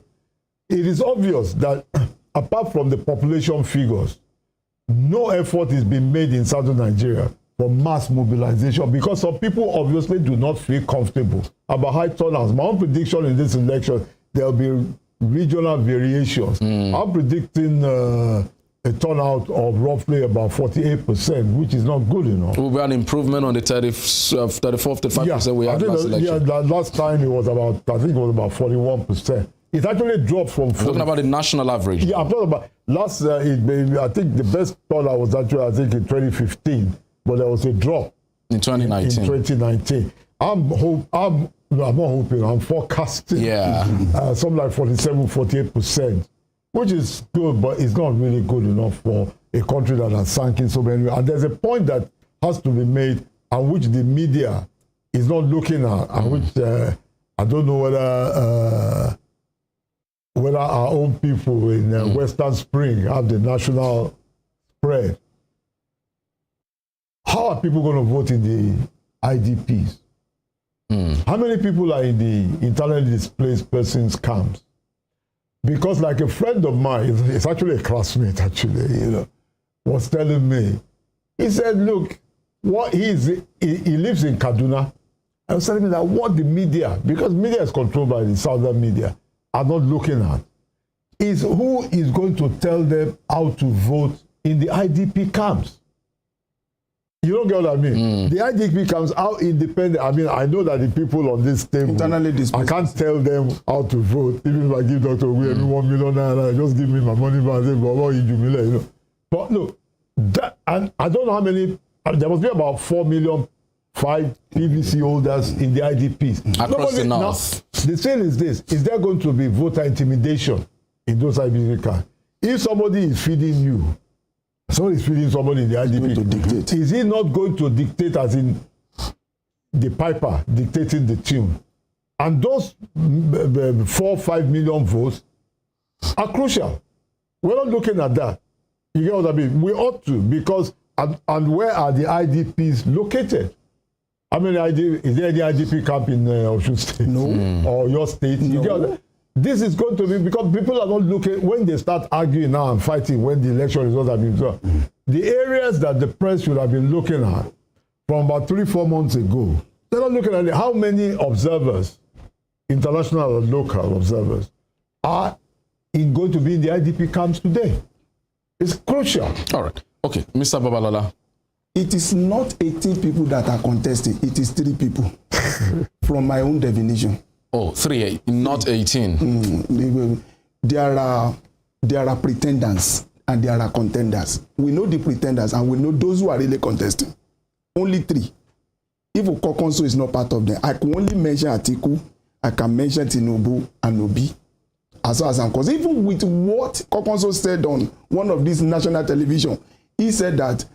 It is obvious that apart from the population figures, no effort is being made in southern Nigeria for mass mobilization because some people obviously do not feel comfortable about high turnouts. My own prediction in this election, there will be regional variations. I'm predicting a turnout of roughly about 48%, which is not good enough. Will be an improvement on the 34-35% we had last election. Yeah, last time it was about, I think it was about 41%. It actually dropped from... Talking about the national average. Yeah, I'm talking about last, I think the best turnout was actually, I think, in 2015, but there was a drop. In 2019. In 2019. I'm not hoping, I'm forecasting something like 47-48%, which is good, but it's not really good enough for a country that has sunk in so many. And there's a point that has to be made, and which the media is not looking at, and which I don't know whether our own people in Western Spring have the national spread. How are people going to vote in the IDPs? How many people are in the internally displaced persons camps? Because like a friend of mine, it's actually a classmate actually, you know, was telling me, he said, look, he lives in Kaduna. I was telling me that what the media, because media is controlled by the southern media, are not looking at, is who is going to tell them how to vote in the IDP camps. You don't get what I mean? The IDP camps, how independent, I mean, I know that the people on this table, I can't tell them how to vote. Even if I give Dr. Oguyemi $1 million, just give me my money back, you know. But look, and I don't know how many, there must be about 4 million 5 PVC holders in the IDPs. Across the north. Now, the thing is this, is there going to be voter intimidation in those IDP camps? If somebody is feeding you, somebody is feeding somebody in the IDP, to dictate. Is he not going to dictate as in the piper dictating the tune? And those 4-5 million votes are crucial. We're not looking at that. You get what I mean? We ought to, because, and where are the IDPs located? How many is there any IDP camp in Osun State? No. Or your state? No. You get what this is going to be, because people are not looking, when they start arguing now and fighting when the election results have been done, the areas that the press should have been looking at from about 3-4 months ago, they're not looking at it. How many observers, international and local observers, are going to be in the IDP camps today? It's crucial. All right. Okay, Mr. Babalola. It is not 18 people that are contesting. It is 3 people from my own definition. Oh, 3, not 18. There are pretenders and there are contenders. We know the pretenders and we know those who are really contesting. Only 3. If Okokonso is not part of them, I can only mention Atiku, I can mention Tinubu and Obi. As far as I'm concerned, even with what Okokonso said on one of these national television, he said that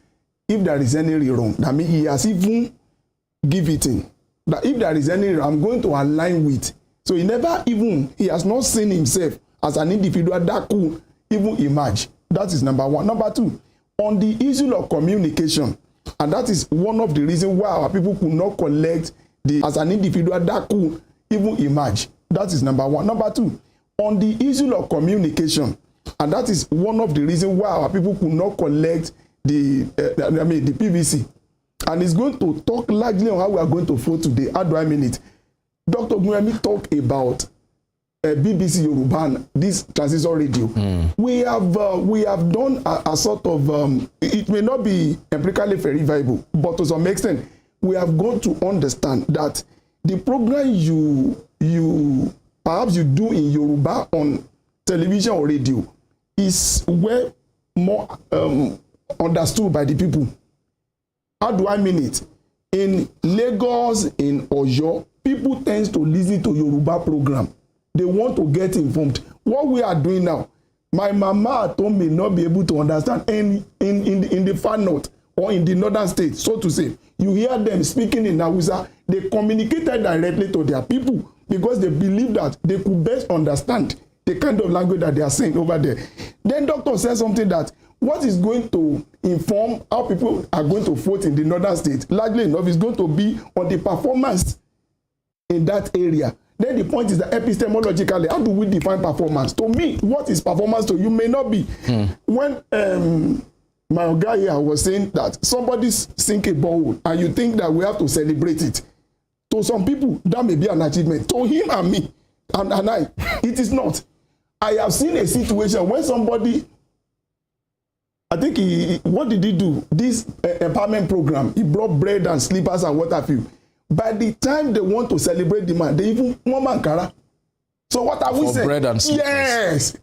if there is any wrong, that means he has even give it in. That if there is any wrong, I'm going to align with. So he has not seen himself as an individual that could even emerge. That is number 1. Number 2, on the issue of communication, and that is one of the reasons why our people could not collect as an individual that could even emerge. That is number 1. Number 2, on the issue of communication, and that is one of the reasons why our people could not collect the PVC. And it's going to talk largely on how we are going to vote today. How do I mean it? Dr. Guyami talked about BBC Yoruba, this transition radio. We have done a sort of, it may not be empirically verifiable, but to some extent, we have got to understand that the program you perhaps you do in Yoruba on television or radio is well more understood by the people. How do I mean it? In Lagos, in Oyo, people tend to listen to Yoruba program. They want to get informed. What we are doing now, my mama at home may not be able to understand. And in the far north or in the northern states, so to say, you hear them speaking in Hausa. They communicated directly to their people because they believe that they could best understand the kind of language that they are saying over there. Then doctor said something that what is going to inform how people are going to vote in the northern states, largely enough, is going to be on the performance in that area. Then the point is that epistemologically, how do we define performance? To me, what is performance to you may not be. When my guy here was saying that somebody sink a borehole and you think that we have to celebrate it. To some people, that may be an achievement. To him and me, and I, it is not. I have seen a situation when somebody, I think what did he do? This empowerment program, he brought bread and slippers and what have you. By the time they want to celebrate the man, they even want Mankara. So what are we saying? Bread and slippers. Yes.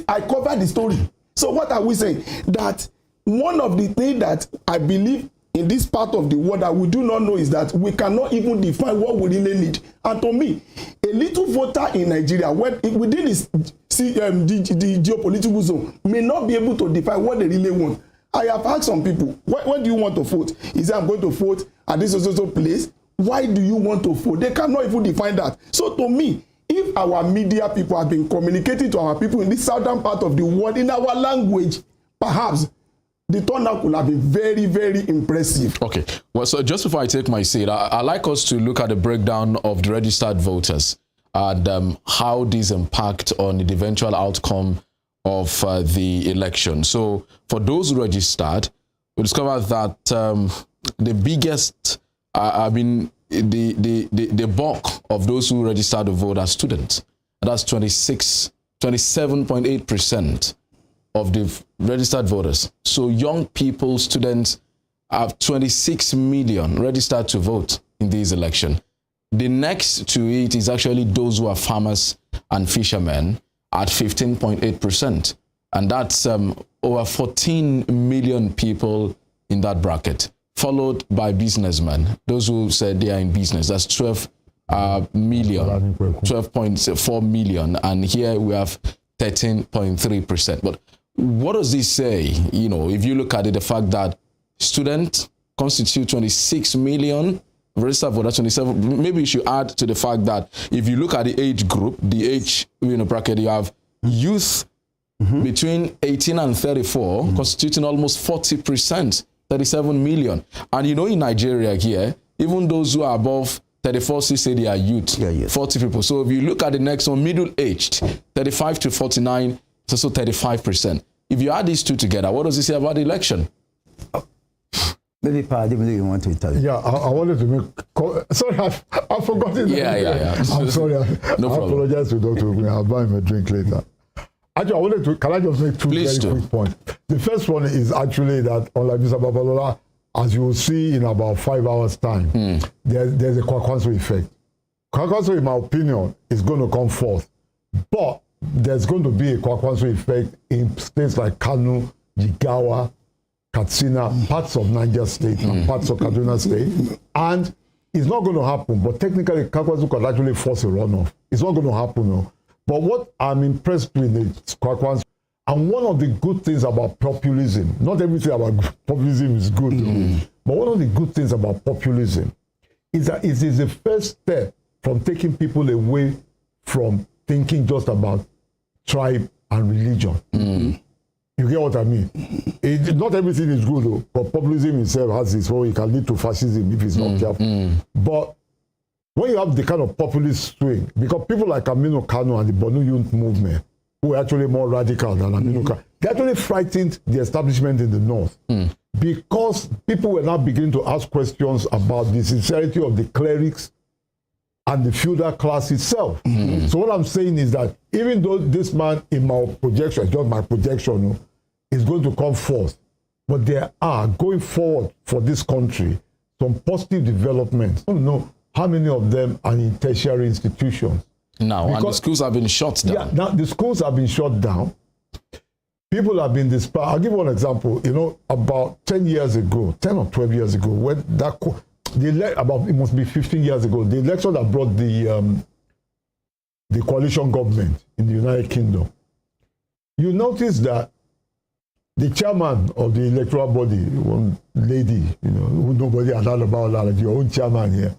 I covered the story. So what are we saying? That one of the things that I believe in this part of the world that we do not know is that we cannot even define what we really need. And to me, a little voter in Nigeria, within the geopolitical zone, may not be able to define what they really want. I have asked some people, when do you want to vote? Is that I'm going to vote at this social place? Why do you want to vote? They cannot even define that. So to me, if our media people have been communicating to our people in this southern part of the world in our language, perhaps the turnout could have been very, very impressive. Okay. Well, so just before I take my seat, I'd like us to look at the breakdown of the registered voters and how these impact on the eventual outcome of the election. So for those who registered, we discovered that the biggest, the bulk of those who registered to vote are students. That's 27.8% of the registered voters. So young people, students, have 26 million registered to vote in this election. The next to it is actually those who are farmers and fishermen at 15.8%. And that's over 14 million people in that bracket, followed by businessmen, those who said they are in business. That's 12.4 million. And here we have 13.3%. But what does this say? You know, if you look at it, the fact that students constitute 26 million, registered voters 27, maybe you should add to the fact that if you look at the age group, the age bracket, you have youth between 18 and 34 constituting almost 40%, 37 million. And you know, in Nigeria here, even those who are above 34 say they are youth. Yeah, yes. 40 people. So if you look at the next one, middle-aged, 35 to 49, it's also 35%. If you add these two together, what does it say about the election? Maybe Paddy, you want to tell you? Yeah, I wanted to make. Sorry, I've forgotten. Yeah. I'm sorry. No I problem. apologize to Dr. Ogun. I'll buy him a drink later. Actually, I wanted to. Can I just make two Please very do. quick points? The first one is actually that, unlike Mr. Babalola, as you will see in about 5 hours' time, there's a Kwakwanso effect. Kwakwanso, in my opinion, is going to come forth, but there's going to be a Kwakwanso effect in states like Kano, Jigawa, Katsina, parts of Niger State, and parts of Kaduna State. And it's not going to happen, but technically, Kwakwanso could actually force a runoff. It's not going to happen, no. But what I'm impressed with is Kwakwanso. And one of the good things about populism, not everything about populism is good, but one of the good things about populism is that it is the first step from taking people away from thinking just about tribe and religion. You get what I mean? Not everything is good, though, but populism itself has its role. It can lead to fascism if it's not careful. But when you have the kind of populist swing, because people like Aminu Kano and the Bonu Youth movement, who are actually more radical than Aminu Kano, they actually frightened the establishment in the north because people were now beginning to ask questions about the sincerity of the clerics and the feudal class itself. So what I'm saying is that even though this man, in my projection, just my projection, is going to come forth, but there are, going forward for this country, some positive developments. I don't know how many of them are in tertiary institutions. Now, and the schools have been shut down. Yeah, now the schools have been shut down. People have been dispersed. I'll give you one example. You know, about 10 years ago, 10 or 12 years ago, when that about, it must be 15 years ago, the election that brought the coalition government in the United Kingdom, you notice that the chairman of the electoral body, one lady, you know, who nobody had heard about, like your own chairman here,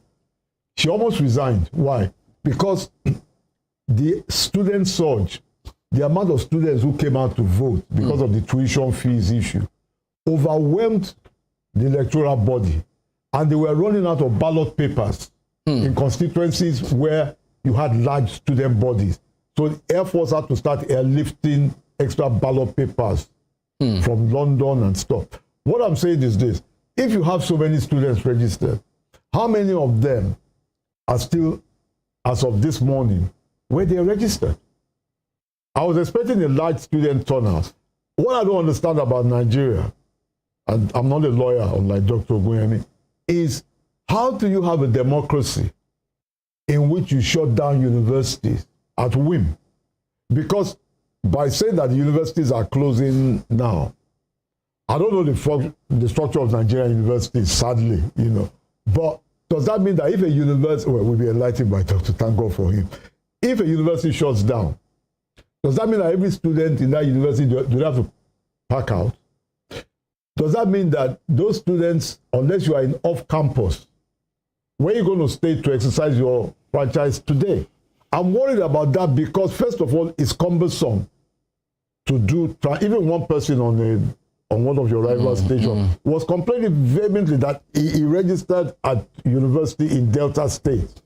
she almost resigned. Why? Because the student surge, the amount of students who came out to vote because of the tuition fees issue, overwhelmed the electoral body. And they were running out of ballot papers in constituencies where you had large student bodies. So the Air Force had to start airlifting extra ballot papers from London and stuff. What I'm saying is this: if you have so many students registered, how many of them are still, as of this morning, where they're registered? I was expecting a large student turnout. What I don't understand about Nigeria, and I'm not a lawyer unlike Dr. Ogunyemi, is how do you have a democracy in which you shut down universities at whim? Because by saying that the universities are closing now, I don't know the structure of Nigerian universities, sadly, you know, but does that mean that if a university, well, we'll be enlightened by Dr. Thank God for him, if a university shuts down, does that mean that every student in that university do have to pack out? Does that mean that those students, unless you are in off-campus, where are you going to stay to exercise your franchise today? I'm worried about that because, first of all, it's cumbersome to do. Even one person on one of your rival stations was complaining vehemently that he registered at university in Delta State.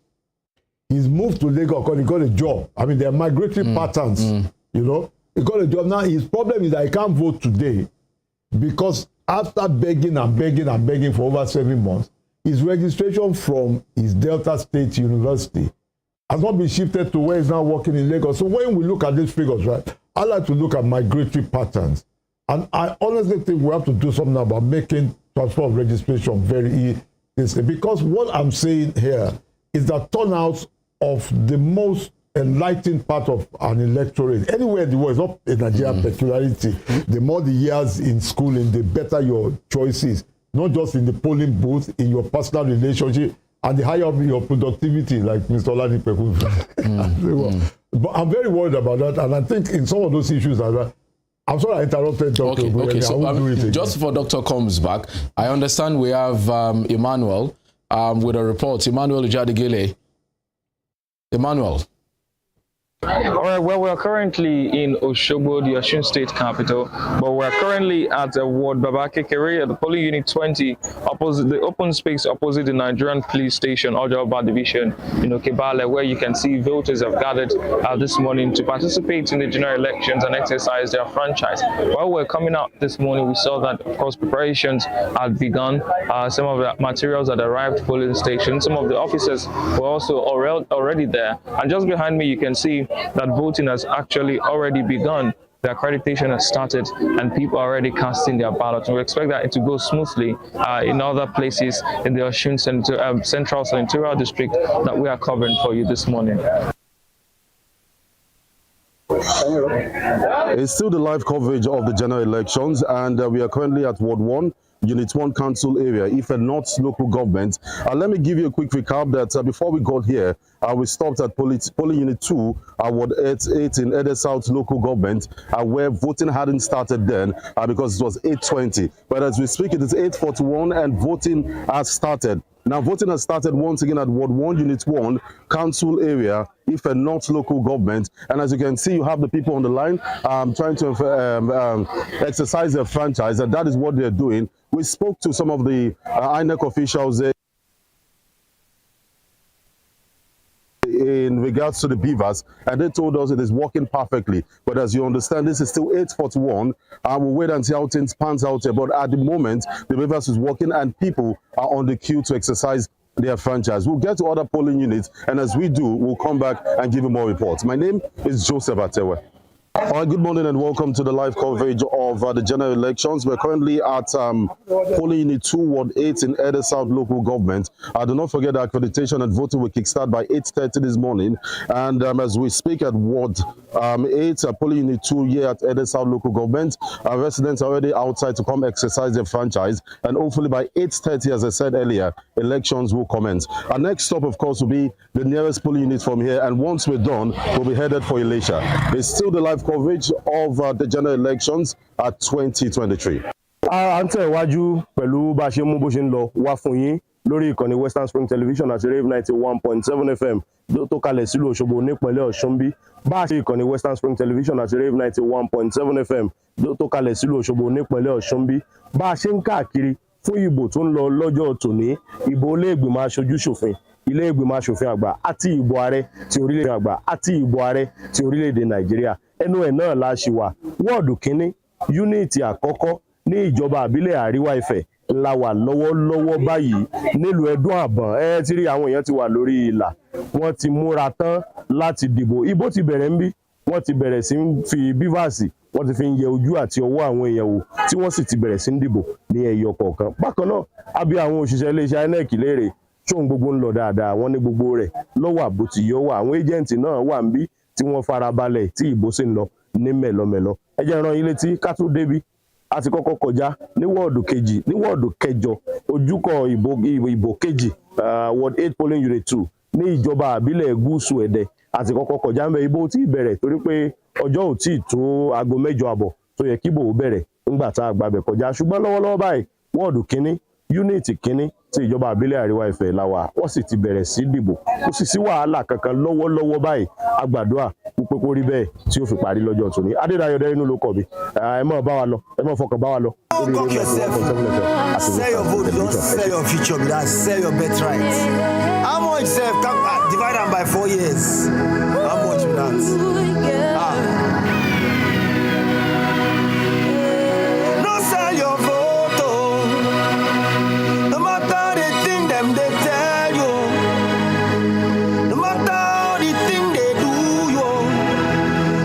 He's moved to Lagos because he got a job. I mean, there are migratory patterns, you know. He got a job. Now, his problem is that he can't vote today because after begging and begging and begging for over 7 months, his registration from his Delta State University has not been shifted to where he's now working in Lagos. So when we look at these figures, right, I like to look at migratory patterns. And I honestly think we have to do something about making transfer of registration very easy. Because what I'm saying here is that turnouts of the most enlightened part of an electorate, anywhere in the world, it's not a Nigerian peculiarity. The more the years in schooling, the better your choices, not just in the polling booth, in your personal relationship, and the higher your productivity, like Mr. Oladipo. But I'm very worried about that, and I think in some of those issues, I'm sorry I interrupted Dr. Okay, so just for Dr. comes back, I understand we have Emmanuel with a report. Emmanuel Ujadigele. Emmanuel. All right, well, we're currently in Osogbo, the Osun State capital, but we're currently at Ward Babakekere at the polling unit 20, opposite the open space opposite the Nigerian police station, Ojoba Division in Okebale, where you can see voters have gathered this morning to participate in the general elections and exercise their franchise. While we're coming out this morning, we saw that, of course, preparations had begun. Some of the materials had arrived at polling stations. Some of the officers were also already there. And just behind me, you can see that voting has actually already begun. The accreditation has started and people are already casting their ballots. We expect that to go smoothly in other places in the Osun Central Senatorial District that we are covering for you this morning. It's still the live coverage of the general elections, and we are currently at Ward 1. Unit 1 Council area, Ife North local government. Let me give you a quick recap that before we got here, we stopped at polling unit 2, Ward 8 in Ede South local government, where voting hadn't started then because it was 8:20. But as we speak, it is 8:41 and voting has started. Now, voting has started once again at Ward 1, Unit 1, Council area, Ife North local government. And as you can see, you have the people on the line trying to exercise their franchise, and that is what they're doing. We spoke to some of the INEC officials there in regards to the beavers, and they told us it is working perfectly. But as you understand, this is still 8:41. We'll wait and see how things pans out here. But at the moment, the beavers is working and people are on the queue to exercise their franchise. We'll get to other polling units, and as we do, we'll come back and give you more reports. My name is Joseph Atewe. All right, good morning and welcome to the live coverage of the general elections. We're currently at polling unit 2, Ward 8 in Ede South local government. Do not forget the accreditation and voting will kickstart by 8:30 this morning. And as we speak at Ward 8, polling unit 2 here at Ede South local government, residents are already outside to come exercise their franchise. And hopefully by 8:30, as I said earlier, elections will commence. Our next stop, of course, will be the nearest polling unit from here. And once we're done, we'll be headed for Elisha. It's still the live coverage of the general elections at 2023. À ń tẹ̀wájú pẹ̀lú bá a ṣe mú bó ṣe ń lọ wá fún yín lórí ìkànnì Western Spring Television àti RAVE 91.7 FM tó kalẹ̀ sílùú Òṣogbo nípínlẹ̀ Ọ̀ṣun bí. Bá a ṣe ìkànnì Western Spring Television àti RAVE 91.7 FM tó kalẹ̀ sílùú Òṣogbo nípínlẹ̀ Ọ̀ṣun bí. Bá a ṣe ń káàkiri fún ìbò tó ń lọ lọ́jọ́ tòní, ìbò ilé ìgbìmọ̀ aṣojú ṣòfin, ilé ìgbìmọ̀ aṣòfin àgbà àti ìbò ààrẹ ti orílẹ̀-èdè àgbà àti ìbò ààrẹ ti orílẹ̀-èdè Nàìjíríà. Ẹnu ẹ̀ náà la ṣì wà. Wọ́ọ̀dù kínní, yúnìtì àkọ́kọ́ ní ìjọba àbílẹ̀ Àríwá Ifẹ̀ la wà lọ́wọ́lọ́wọ́ báyìí nílùú Ẹdún Àbọ̀n. Ẹ ti rí àwọn èèyàn ti wà lórí ìlà. Wọ́n ti múra tán láti dìbò. Ìbò ti bẹ̀rẹ̀ ń bí. Wọ́n ti bẹ̀rẹ̀ sí ń fi bíváàsì, wọ́n ti fi ń yẹ ojú àti ọwọ́ àwọn èèyàn wò tí wọ́n sì ti bẹ̀rẹ̀ sí ń dìbò ní ẹyọ kọ̀ọ̀kan. Bákan náà, a bi àwọn òṣìṣẹ́ iléeṣẹ́ INEC léèrè ṣóhun gbogbo ń lọ dáadáa. Wọ́n ní gbogbo rẹ̀ lọ́wọ́ àbòtí yọ wà. Àwọn éjẹ̀ǹtì náà wà ń bí tí wọ́n farabalẹ̀ tí ìbò sì ń lọ ní mẹ̀lọmẹ̀lọ. Ẹ jẹ́ rán yín létí ká tó débi. A ti kọ́kọ́ kọjá ní wọ́ọ̀dù kejì, ní wọ́ọ̀dù kẹjọ, ojúkọ ìbò kejì, Ward 8 polling unit 2 ní ìjọba àbílẹ̀ Gúúsù Ẹdẹ. A ti kọ́kọ́ kọjá ń bẹ. Ìbò tí bẹ̀rẹ̀ torí pé ọjọ́ ò tí ì tó aago 8 àbọ̀ tó yẹ kí ìbò bẹ̀rẹ̀ ńgbà tá a gbàbẹ̀ kọjá. Ṣùgbọ́n lọ́wọ́lọ́wọ́ báyìí wọ́ọ̀dù kínní, yúnìtì kínní ti ìjọba àbílẹ̀ Àríwá Ifẹ̀ la wà. Wọ́n sì ti bẹ̀rẹ̀ sí dìbò. Kò sì sí wàhálà kankan lọ́wọ́lọ́wọ́ báyìí. A gbàdúrà pé kó rí bẹ́ẹ̀ tí ó fi parí lọ́jọ́ tòní. Adédayọ̀ Dẹ́rínú ló kọ̀ mí. Ẹ mọ̀ bá wa lọ, ẹ mọ̀ fọkàn bá wa lọ. Sell your vote, don't sell your future, but that sell your birthright. How much self divide them by 4 years? How much with that? Don't sell your vote, oh. No matter the thing them they tell you, no matter how the thing they do you,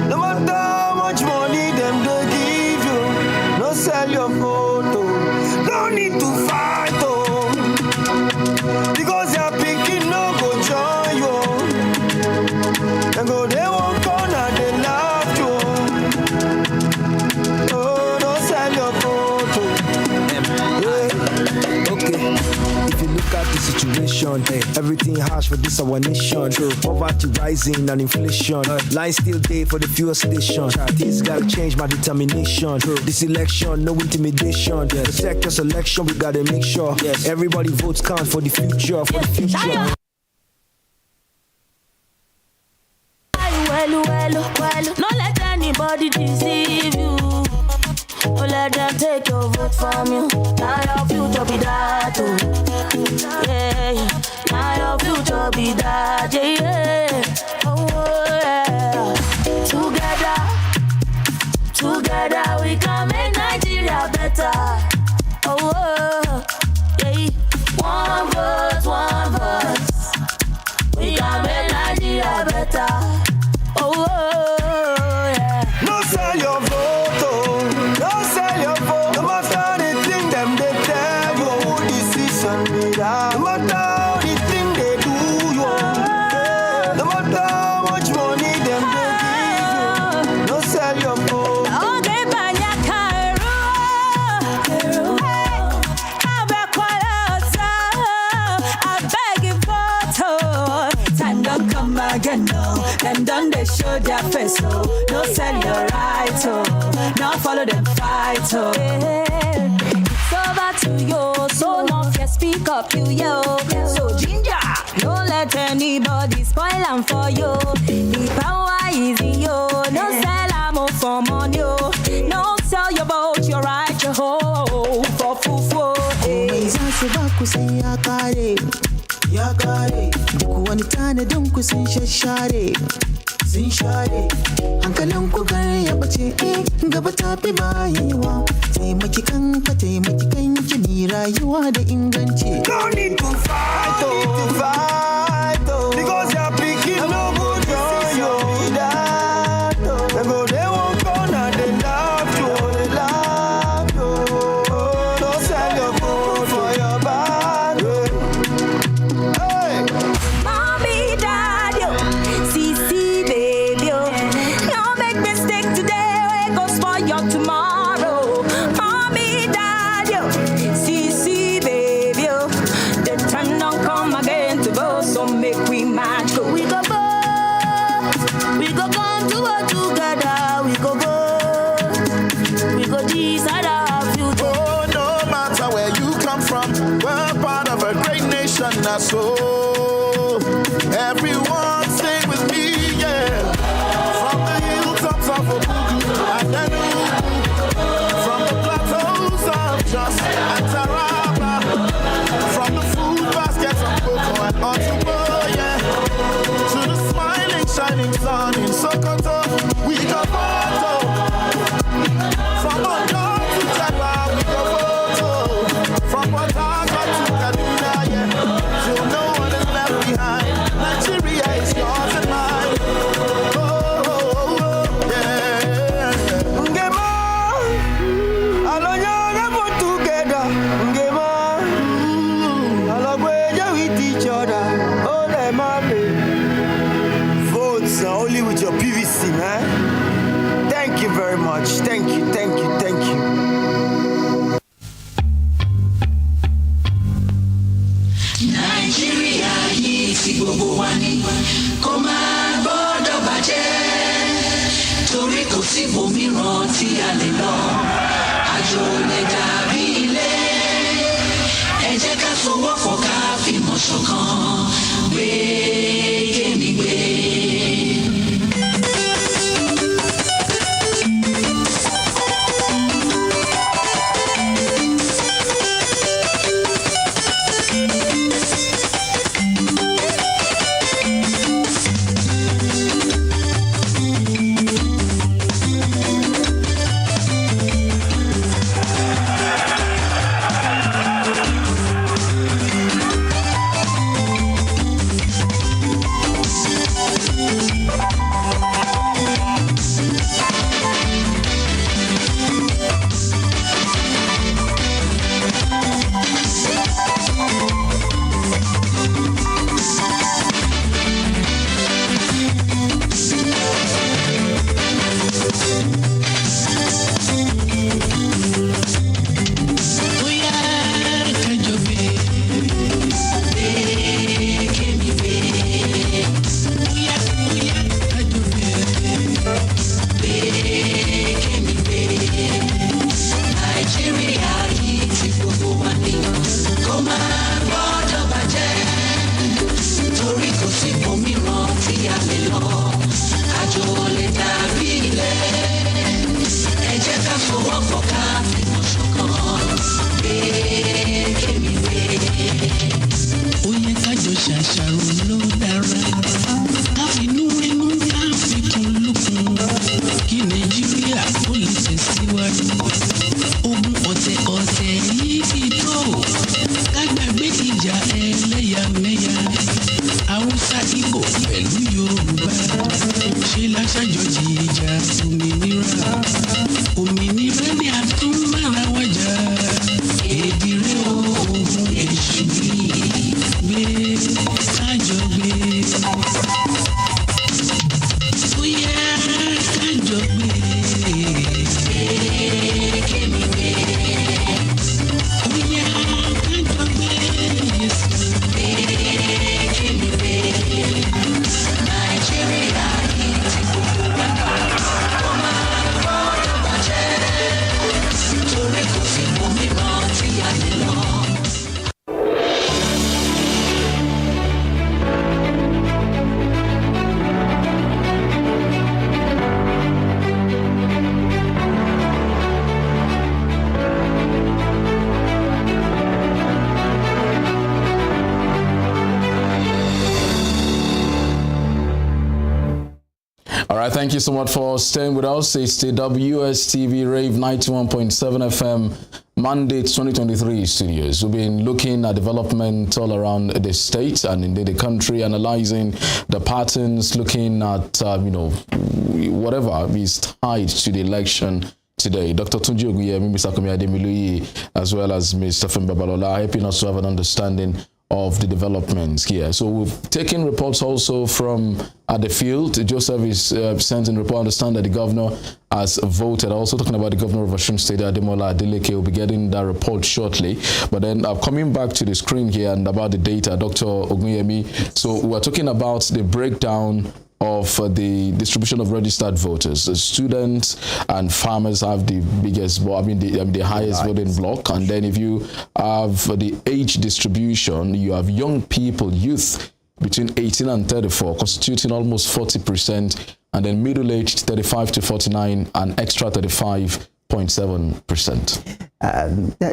no matter how much money them they give you, don't sell your vote, oh. No need to fight, oh, because your pikin no go join you. They go they won't corner, they love you. Oh, don't sell your vote, oh. Yeah. Okay. If you look at the situation, everything harsh for this our nation. Poverty rising and inflation. Line still there for the fuel station. This gotta change my determination. This election, no intimidation. Protect your selection, we gotta make sure everybody votes count for the future. For the future. nobody deceive you. Don't let them take your vote from you. Now your future be that, oh. Yeah, now your future be that, yeah. Oh, yeah. Together we can make Nigeria better. Oh, yeah. One voice. We can make Nigeria better. Oh, yeah. No sell your vote, oh. No sell your vote. No matter the thing them they tell you, decision made. No matter how the thing they do you. No matter how much money them they give you. No sell your vote. Again, no. Them done they show their face, oh. No sell your right, oh. Now follow them fight, oh. It's over to you, so no fear, speak up, you yo. So ginger, don't let anybody spoil them for you. The power is in you. No sell ammo for money, oh. No sell your boat, your right, your hoe for fufu. Yakare, kuwani tane don ku sun shashare, hankalin ku gare ya bace, gaba ta fi bayewa, taimaki kanka taimaki kanki mi rayuwa da inganci. No need to fight, oh, because you're picking no good joy, oh. They won't go now, they love you. Don't sell your food for your bad. Mommy, daddy, CC, baby, don't make mistake today, we go spoil your tomorrow. Mommy, daddy, CC, baby, the time don't come again to vote, so make we match. Go, we go vote, we go come to work together, we go decide our future. Oh, no matter where you come from, we're part of a great nation, that's so. Everyone sing with me, yeah. From the hilltops of Obudu and Enugu, from the plateaus of Jos and Taraba, from the food baskets of Cocoa and Otumbo, yeah, to the smiling, shining sun in Sokoto, we go photo. From Ondo to Jagba, we go photo. From Port Harcourt to Kaduna, yeah, till no one is left behind. Nigeria is yours and mine. Oh, yeah. Ngema, alonya never together. Ngema, alogweja with each other. Oh, them happy. Votes are only with your PVC, man. Thank you very much. Thank you. Nigeria yìí tí gbogbo wa ní kó máa gbọ́dọ̀ bàjẹ́ torí kò sí ibòmíràn tí a lè lọ àjò lè dàbí ilé ẹ jẹ́ ká sowọ́pọ̀ ká fìmọ̀ ṣọ̀kan gbé kémi gbé. kájọ ṣàṣàrò ló dára káfínú inú káfíkún lókun kí nàìjíríà ó lè tẹ̀síwájú ogun ọ̀tẹ̀ yìí ti tó kágbàgbé ìjà ẹlẹ́yàmẹ̀yà haúsá ìgbò pẹ̀lú yorùbá ṣe láṣàjọjì ìjà òmìnira ni a tún mára wájà èdè rẹ ogun èṣù gbé kájọ gbé ó yẹ kájọ gbé kémi gbé ó yẹ kájọ gbé yẹsùn kémi gbé nàìjíríà yìí ti gbogbo wa ó máa gbọ́dọ̀ bàjẹ́ torí kò sí òmíràn tí a lè lọ. All right, thank you so much for staying with us. It's the WSTV RAVE 91.7 FM Mandate 2023 studios. We've been looking at development all around the state and indeed the country, analyzing the patterns, looking at, whatever is tied to the election today. Dr. Tunji Oguyemi, Mr. Komi Ademiluyi, as well as Mr. Femi Babalola, helping us to have an understanding of the developments here. So we've taken reports also from the field. Joseph is sent in report. I understand that the governor has voted. Also talking about the governor of Osun State, Ademola Adeleke, will be getting that report shortly. But then coming back to the screen here and about the data, Dr. Oguyemi. So we're talking about the breakdown of the distribution of registered voters. The students and farmers have the biggest, the highest voting block. And then if you have the age distribution, you have young people, youth between 18 and 34, constituting almost 40%, and then middle-aged 35 to 49, and extra 35.7%.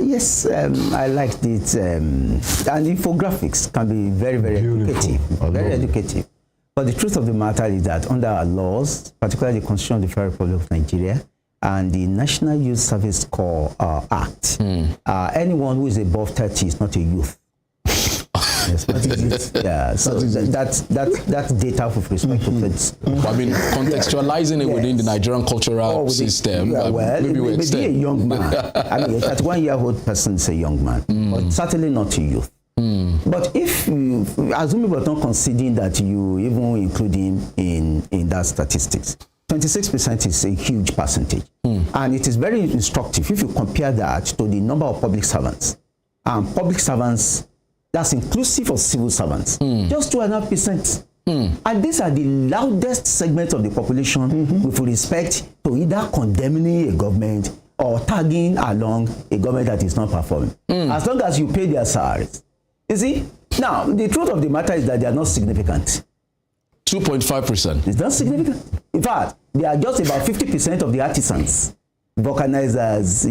Yes, I liked it. And infographics can be very, very educative. Very educative. But the truth of the matter is that under our laws, particularly the Constitution of the Federal Republic of Nigeria and the National Youth Service Corps Act, anyone who is above 30 is not a youth. Yes, yeah, so that's data with respect to kids. I mean, contextualizing it within the Nigerian cultural system, maybe we extend. A young man. I mean, a 31-year-old person is a young man, but certainly not a youth. But if you, assuming we're not considering that you even include him in that statistics, 26% is a huge percentage. And it is very instructive if you compare that to the number of public servants. Public servants, that's inclusive of civil servants, just 2.5%. And these are the loudest segments of the population with respect to either condemning a government or tagging along a government that is not performing. As long as you pay their salaries. You see? Now, the truth of the matter is that they are not significant. 2.5%. It's not significant. In fact, they are just about 50% of the artisans, vulcanizers,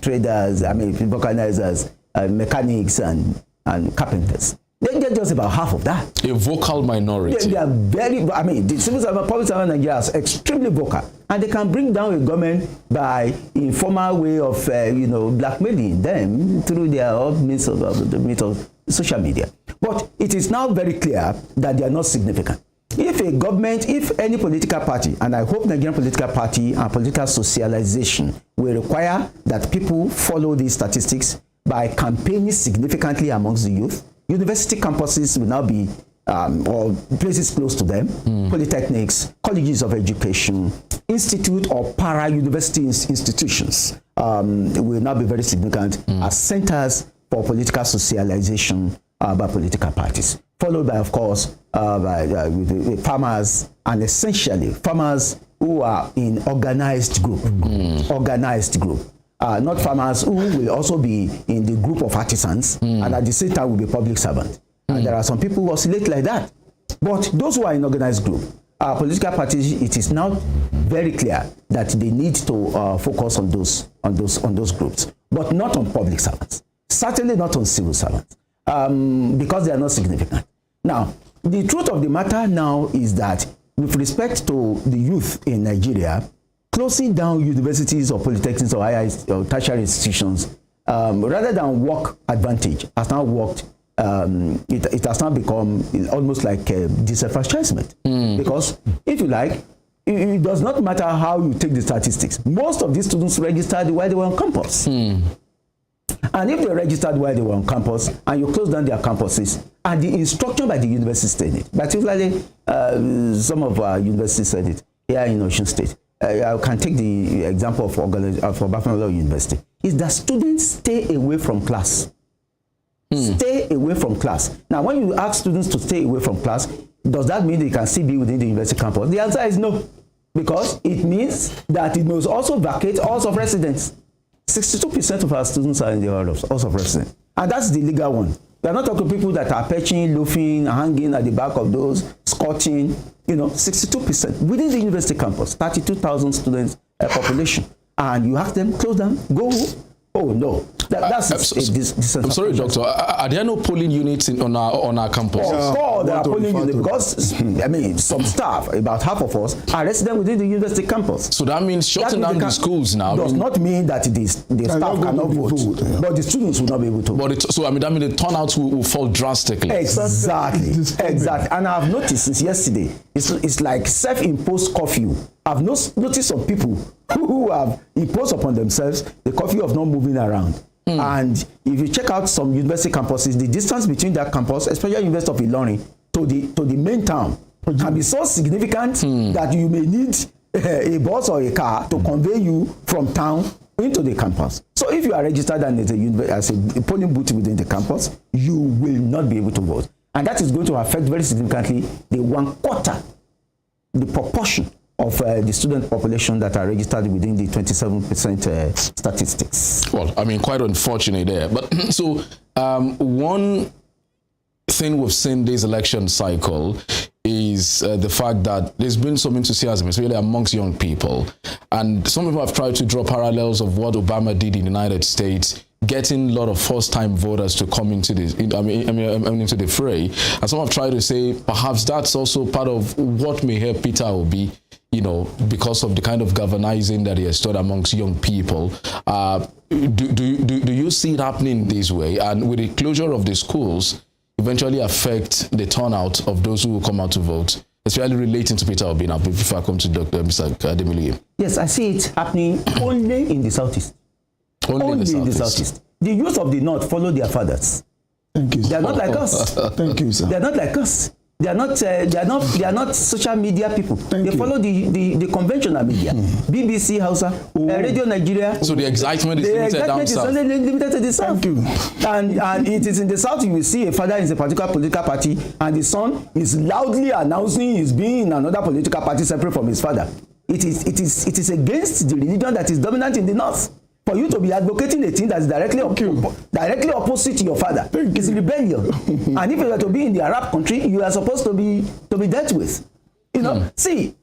traders, vulcanizers, mechanics, and carpenters. They're just about half of that. A vocal minority. They are very, the civil servant, public servant in Nigeria is extremely vocal. And they can bring down a government by informal way of, blackmailing them through their means of social media. But it is now very clear that they are not significant. If a government, if any political party, and I hope Nigerian political party and political socialization will require that people follow these statistics by campaigning significantly amongst the youth, university campuses will now be, or places close to them, polytechnics, colleges of education, institute or para-university institutions will now be very significant as centers for political socialization by political parties. Followed by, of course, with farmers, and essentially farmers who are in organized group. Not farmers who will also be in the group of artisans and at the same time will be public servants. And there are some people who oscillate like that. But those who are in organized group, political parties, it is now very clear that they need to focus on those groups, but not on public servants. Certainly not on civil servants. because they are not significant. Now, the truth of the matter now is that with respect to the youth in Nigeria, closing down universities or polytechnics or higher or tertiary institutions, rather than work advantage, has now worked. It has now become almost like a disenfranchisement. Because if you like, it does not matter how you take the statistics. Most of these students registered while they were on campus. And if they registered while they were on campus and you close down their campuses, and the instruction by the university said it, particularly some of our universities said it here in Osun State. I can take the example of Obafemi University. Is that students stay away from class. Stay away from class. Now, when you ask students to stay away from class, does that mean they can still be within the university campus? The answer is no, because it means that it must also vacate halls of residence. 62% of our students are in the halls of residence, and that's the legal one. We are not talking people that are perching, loafing, hanging at the back of those, squatting. 62% within the university campus, 32,000 students population, and you have them close down, go. Oh no, that's I'm sorry, doctor. Are there no polling units on our campus? Of course, there are polling units because some staff, about half of us, are resident within the university campus. So that means shutting down the schools now does not mean that the staff cannot vote, but the students will not be able to. But that means the turnout will fall drastically. Exactly. And I've noticed since yesterday, it's like self-imposed curfew. I've noticed some people who have imposed upon themselves the curfew of not moving around. And if you check out some university campuses, the distance between that campus, especially University of Ilorin, to the main town, can be so significant that you may need a bus or a car to convey you from town into the campus. So if you are registered as a polling booth within the campus, you will not be able to vote. And that is going to affect very significantly the 1/4, the proportion of the student population that are registered within the 27% statistics. Well, quite unfortunate there. But so one thing we've seen this election cycle is the fact that there's been some enthusiasm, especially amongst young people. And some people have tried to draw parallels of what Obama did in the United States, getting a lot of first-time voters to come into into the fray. And some have tried to say perhaps that's also part of what may help Peter Obi, because of the kind of galvanizing that he has done amongst young people. Do you see it happening this way? And with the closure of the schools, eventually affect the turnout of those who will come out to vote, especially relating to Peter Obi now, before I come to Mr. Ademiluye? Yes, I see it happening only in the Southeast. Only in the Southeast. The youth of the North follow their fathers. Thank you. They are not like us. Thank you, sir. They are not like us. They are not social media people. They follow the conventional media. BBC, Hausa, Radio Nigeria. So the excitement is limited down south. The excitement is only limited to the south. Thank you. And it is in the south you will see a father in a particular political party and the son is loudly announcing he's being in another political party separate from his father. It is against the religion that is dominant in the north. For you to be advocating a thing that is directly opposite to your father, it's rebellion. And if you are to be in the Arab country, you are supposed to be dealt with. See,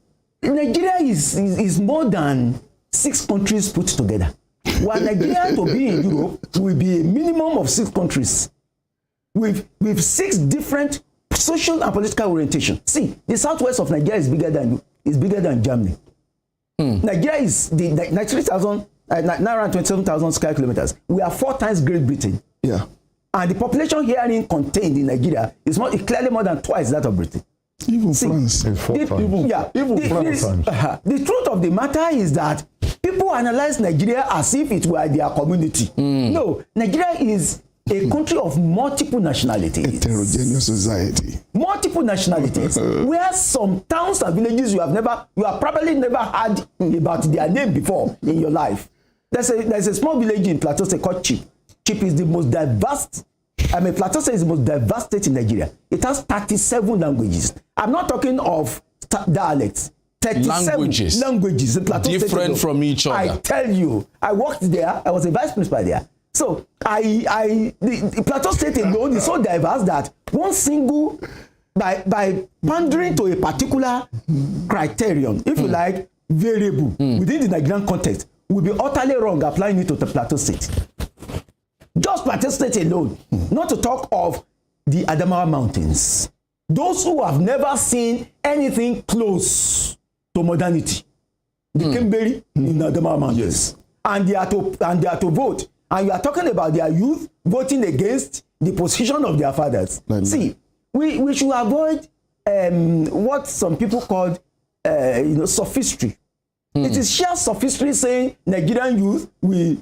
Nigeria is more than 6 countries put together. While Nigeria to be in Europe will be a minimum of 6 countries with 6 different social and political orientation. See, the southwest of Nigeria is bigger than Germany. Nigeria is the 93,000. Now around 27,000 square kilometers. We are 4 times Great Britain. Yeah. And the population herein contained in Nigeria is clearly more than twice that of Britain. Even France. It's 4 times. The truth of the matter is that people analyze Nigeria as if it were their community. No, Nigeria is a country of multiple nationalities. Heterogeneous society. Multiple nationalities. Where some towns and villages you have probably never heard about their name before in your life. There's a small village in Plateau State called Chip. Chip is the most diverse. Plateau State is the most diverse state in Nigeria. It has 37 languages. I'm not talking of dialects. 37 languages in Plateau State. Different from each other. I tell you, I worked there. I was a vice principal there. So the Plateau State alone is so diverse that one single, by pandering to a particular criterion, if you like, variable within the Nigerian context, will be utterly wrong applying it to the Plateau State. Just Plateau State alone, not to talk of the Adamawa Mountains. Those who have never seen anything close to modernity, they came buried in the Adamawa Mountains. Yes. And they are to vote. And you are talking about their youth voting against the position of their fathers. See, we should avoid what some people call sophistry. It is sheer sophistry saying Nigerian youth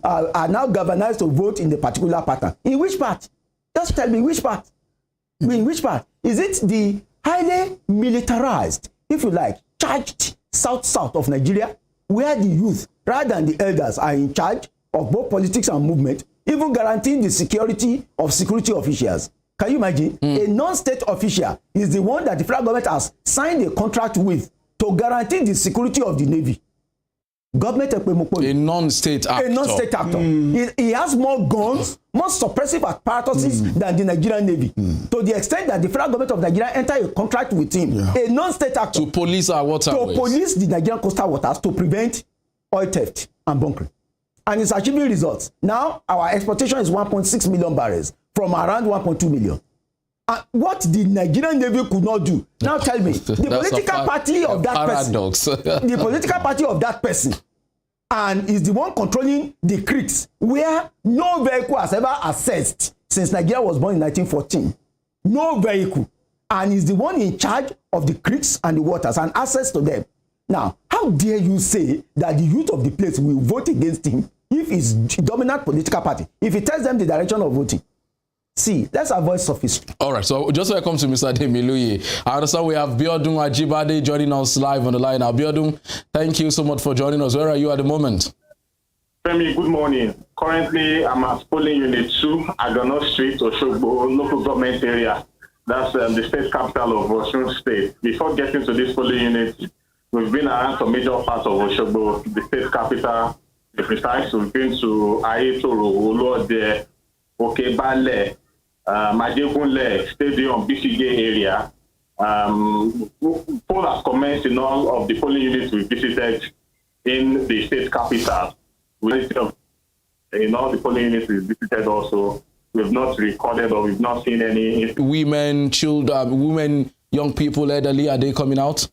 are now galvanized to vote in the particular pattern. In which part? Just tell me which part. In which part? Is it the highly militarized, if you like, charged south of Nigeria, where the youth, rather than the elders, are in charge of both politics and movement, even guaranteeing the security of security officials? Can you imagine? A non-state official is the one that the federal government has signed a contract with to guarantee the security of the Navy. Government a non-state actor. A non-state actor. He has more guns, more suppressive apparatuses than the Nigerian Navy. To the extent that the federal government of Nigeria entered a contract with him, a non-state actor, to police our waterways. To police the Nigerian coastal waters to prevent oil theft and bunkering. And it's achieving results. Now, our exportation is 1.6 million barrels from around 1.2 million. What the Nigerian Navy could not do. Now tell me, the political party of that paradox. person, the political party of that person, and is the one controlling the creeks where no vehicle has ever accessed since Nigeria was born in 1914. No vehicle. And is the one in charge of the creeks and the waters and access to them. Now, how dare you say that the youth of the place will vote against him if it's dominant political party, if he tells them the direction of voting? See, let's avoid sophistry. All right, so just welcome to Mr. Demiluyi. I understand we have Biodun Ajibade joining us live on the line. Now, Biodun, thank you so much for joining us. Where are you at the moment? Femi, good morning. Currently, I'm at polling unit 2, Agono Street, Oshogbo, local government area. That's the state capital of Osun State. Before getting to this polling unit, we've been around some major parts of Oshogbo, the state capital, the precise. We've been to Ayetoro, Olode, Okebale, Majegunle Stadium, BCG area. Poll has commenced in all of the polling units we visited in the state capital. In all the polling units we visited also, we've not recorded or we've not seen any. Women, children, women, young people, elderly, are they coming out?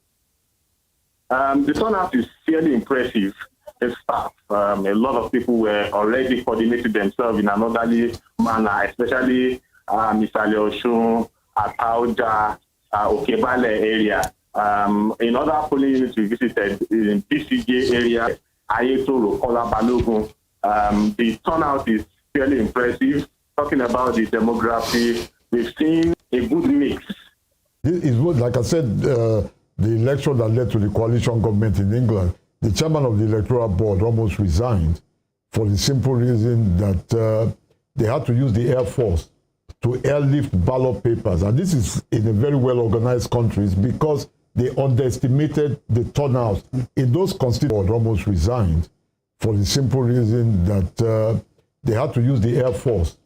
The turnout is fairly impressive. In fact, a lot of people were already coordinating themselves in an orderly manner, especially Misale Oshun, Atauja, Okebale area. In other polling units we visited, in BCG area, Ayetoro, Kola Balogun, the turnout is fairly impressive. Talking about the demography, we've seen a good mix. This is what, like I said, the election that led to the coalition government in England, the chairman of the electoral board almost resigned for the simple reason that they had to use the Air Force to airlift ballot papers. And this is in a very well-organized countries because they underestimated the turnout. In those constituents, almost resigned for the simple reason that they had to use the Air Force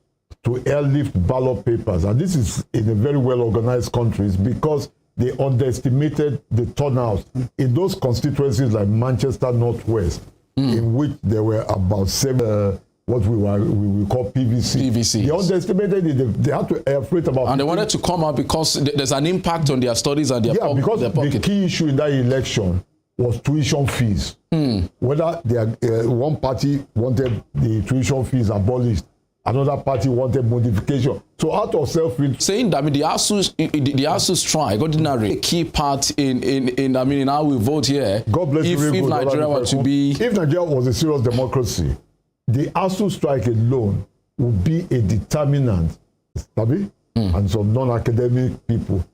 to airlift ballot papers. And this is in a very well-organized countries because they underestimated the turnout in those constituencies like Manchester Northwest, in which there were about 7, what we call PVC. They underestimated it. They had to air freight about. And they wanted to come out because there's an impact on their studies and their pocket. Because the key issue in that election was tuition fees. Whether one party wanted the tuition fees abolished, another party wanted modification. So out of saying that, I mean, the ASU strike, ordinary, a key part in how we vote here. God bless you. If Nigeria were to be, if Nigeria was a serious democracy, the ASU strike alone would be a determinant, and some non-academic people